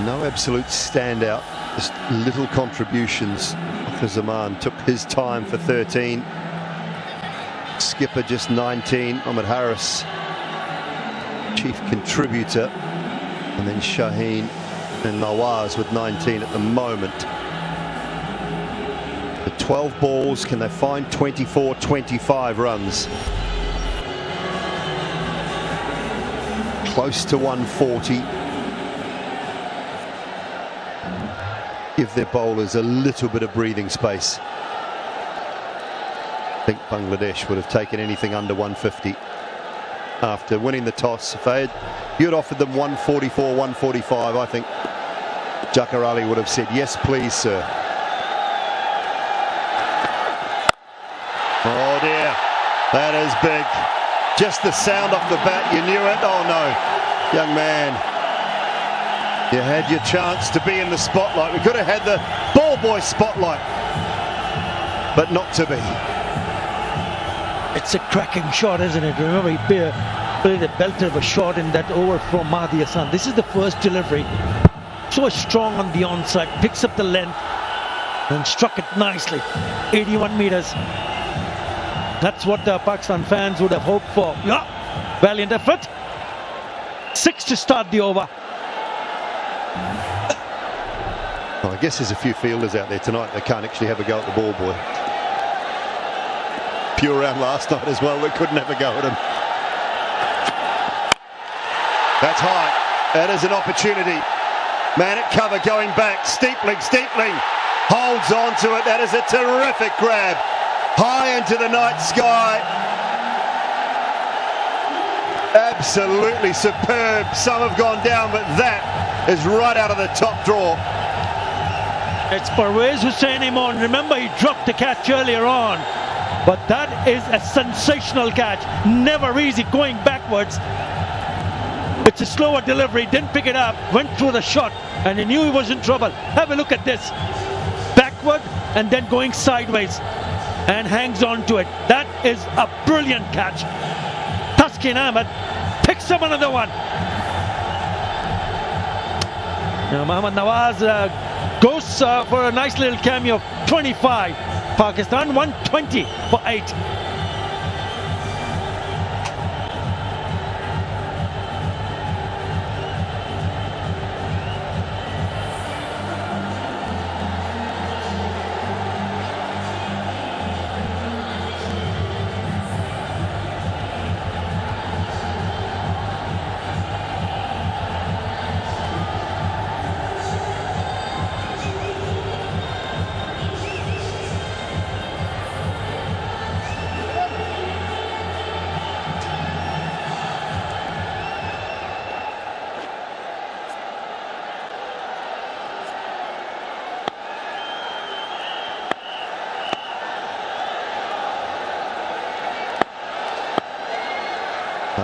No absolute standout, just little contributions. Zaman took his time for 13. Skipper just 19. Ahmed Harris, chief contributor. And then Shaheen and Nawaz with 19 at the moment. The 12 balls, can they find 24, 25 runs? Close to 140. Give their bowlers a little bit of breathing space. I think Bangladesh would have taken anything under 150 after winning the toss. If you'd offered them 144, 145, I think Jakar Ali would have said, yes, please, sir. Oh, dear. That is big. Just the sound off the bat, you knew it. Oh, no. Young man. You had your chance to be in the spotlight. We could have had the ball boy spotlight, but not to be. It's a cracking shot, isn't it? Remember, he played a belter of a shot in that over from Mehdi Hassan. This is the first delivery. So strong on the onside, picks up the length and struck it nicely. 81 meters. That's what the Pakistan fans would have hoped for. Yeah, valiant effort. 6 to start the over. Well, I guess there's a few fielders out there tonight that can't actually have a go at the ball boy. Pure round last night as well, that couldn't have a go at him. That's high. That is an opportunity. Man at cover going back. Steepling holds on to it. That is a terrific grab. High into the night sky. Absolutely superb. Some have gone down, but that is right out of the top drawer. It's Parvez Hussain Imran. Remember, he dropped the catch earlier on. But that is a sensational catch. Never easy going backwards. It's a slower delivery. Didn't pick it up. Went through the shot. And he knew he was in trouble. Have a look at this. Backward and then going sideways. And hangs on to it. That is a brilliant catch. Taskin Ahmed picks up another one. Now Mohammad Nawaz goes for a nice little cameo. 25. Pakistan 120 for 8.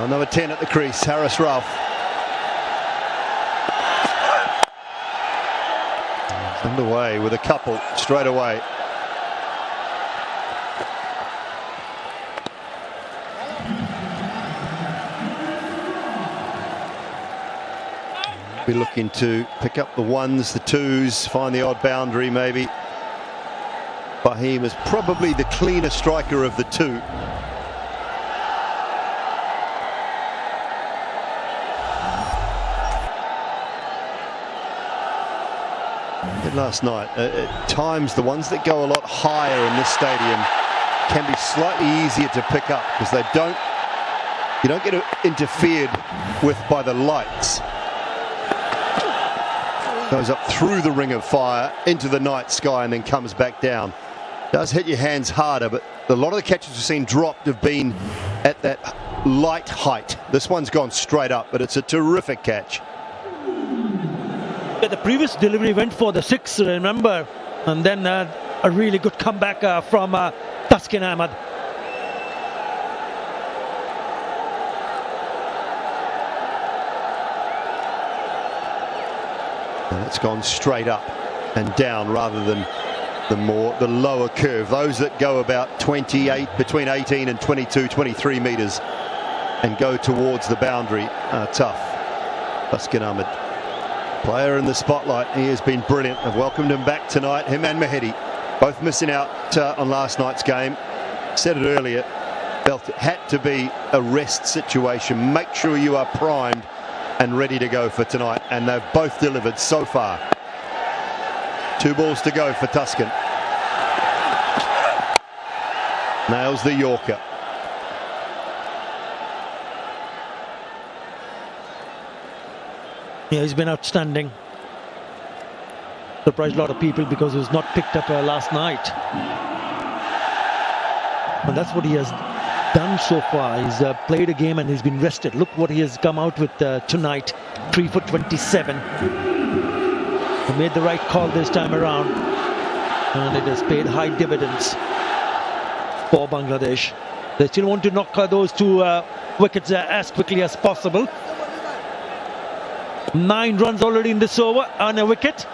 Number 10 at the crease, Haris Rauf. Underway with a couple straight away. Be looking to pick up the ones, the twos, find the odd boundary maybe. Fahim is probably the cleaner striker of the two. Last night, at times the ones that go a lot higher in this stadium can be slightly easier to pick up because you don't get interfered with by the lights. Goes up through the ring of fire into the night sky and then comes back down. Does hit your hands harder, but a lot of the catches we've seen dropped have been at that light height. This one's gone straight up, but it's a terrific catch. The previous delivery went for the 6, remember, and then a really good comeback from Taskin Ahmed. And it's gone straight up and down rather than the lower curve. Those that go about 28, between 18 and 22, 23 metres and go towards the boundary are tough. Taskin Ahmed, player in the spotlight. He has been brilliant. I've welcomed him back tonight. Him and Mahedi, both missing out on last night's game. Said it earlier, felt it had to be a rest situation. Make sure you are primed and ready to go for tonight. And they've both delivered so far. 2 balls to go for Taskin. Nails the Yorker. Yeah, he's been outstanding. Surprised a lot of people because he was not picked up last night. And that's what he has done so far. He's played a game and he's been rested. Look what he has come out with tonight. 3 for 27. He made the right call this time around. And it has paid high dividends for Bangladesh. They still want to knock those 2 wickets as quickly as possible. 9 runs already in this over on a wicket.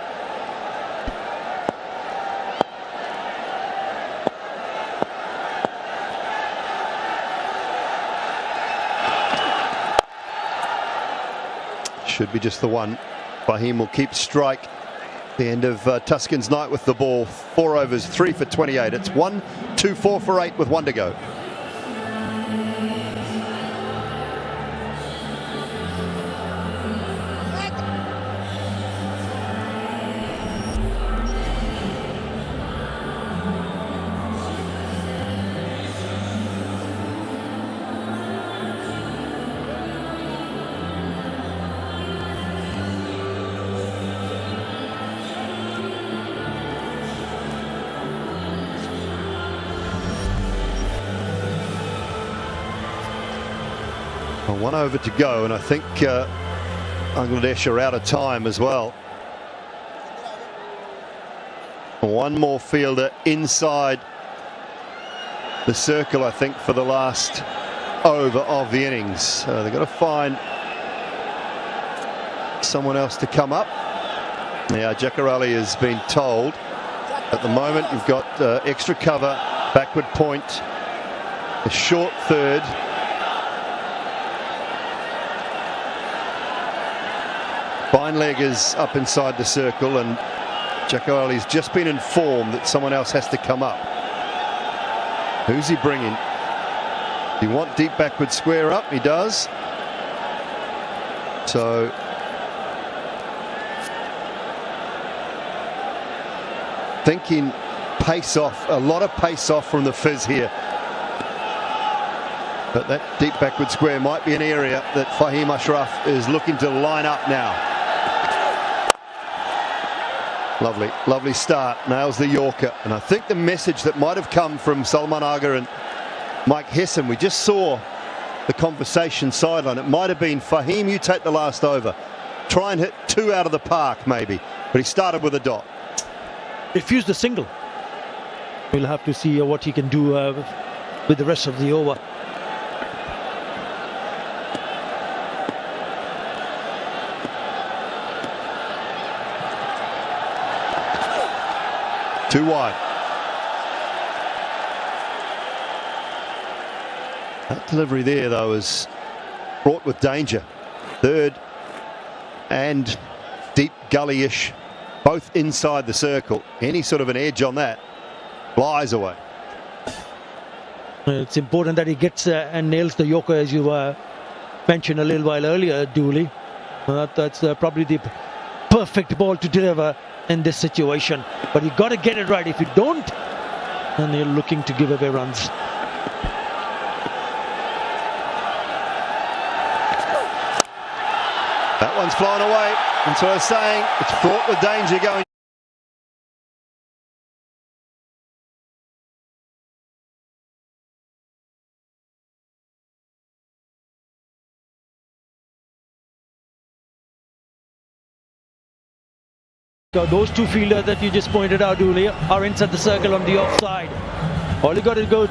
Should be just the one. Fahim will keep strike. The end of Taskin's night with the ball. 4 overs, 3 for 28. It's 1, 2, 4 for 8 with 1 to go. Well, 1 over to go, and I think Bangladesh are out of time as well. 1 more fielder inside the circle, I think, for the last over of the innings. They've got to find someone else to come up. Now, Jakar Ali has been told at the moment you've got extra cover, backward point, a short third. Fine leg is up inside the circle, and Jakar Ali's just been informed that someone else has to come up. Who's he bringing? Do you want deep backward square up? He does. So thinking pace off, a lot of pace off from the fizz here. But that deep backward square might be an area that Fahim Ashraf is looking to line up now. Lovely, lovely start. Nails the Yorker. And I think the message that might have come from Salman Agha and Mike Hesson, we just saw the conversation sideline. It might have been, Fahim, you take the last over. Try and hit 2 out of the park, maybe. But he started with a dot. Refused the single. We'll have to see what he can do with the rest of the over. Too wide. That delivery there, though, is fraught with danger. Third and deep gully-ish, both inside the circle. Any sort of an edge on that flies away. It's important that he gets and nails the Yorker, as you mentioned a little while earlier, Dooley. That's probably the perfect ball to deliver in this situation. But you got to get it right. If you don't, then you're looking to give away runs. That one's flying away. That's what I was saying. It's fraught with danger going. So those two fielders that you just pointed out, Dooley, are inside the circle on the offside. All you got to go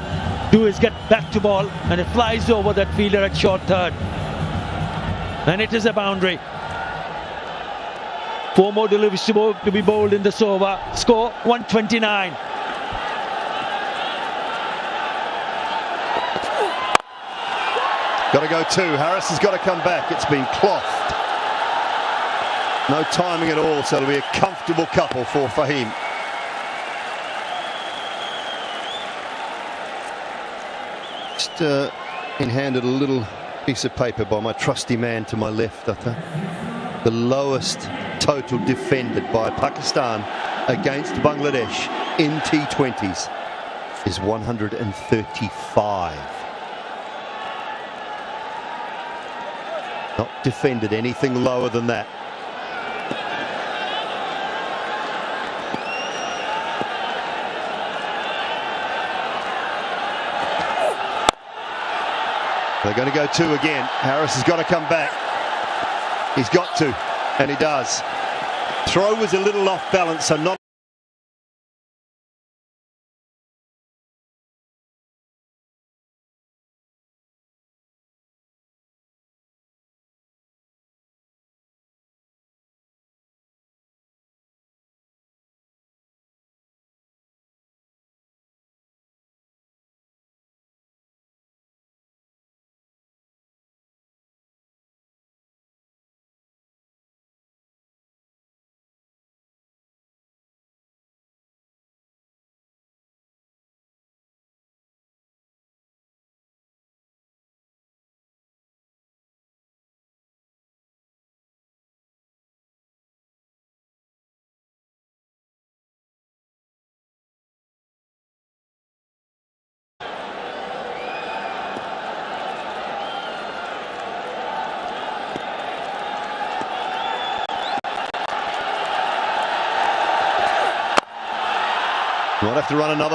do is get back to ball, and it flies over that fielder at short third. And it is a boundary. 4 more deliveries to be bowled in this over. Score 129. Got to go 2. Harris has got to come back. It's been clothed. No timing at all, so it'll be a comfortable couple for Fahim. Just been handed a little piece of paper by my trusty man to my left. The lowest total defended by Pakistan against Bangladesh in T20s is 135. Not defended anything lower than that. They're going to go 2 again. Harris has got to come back. He's got to, and he does. Throw was a little off balance, so not. Might have to run another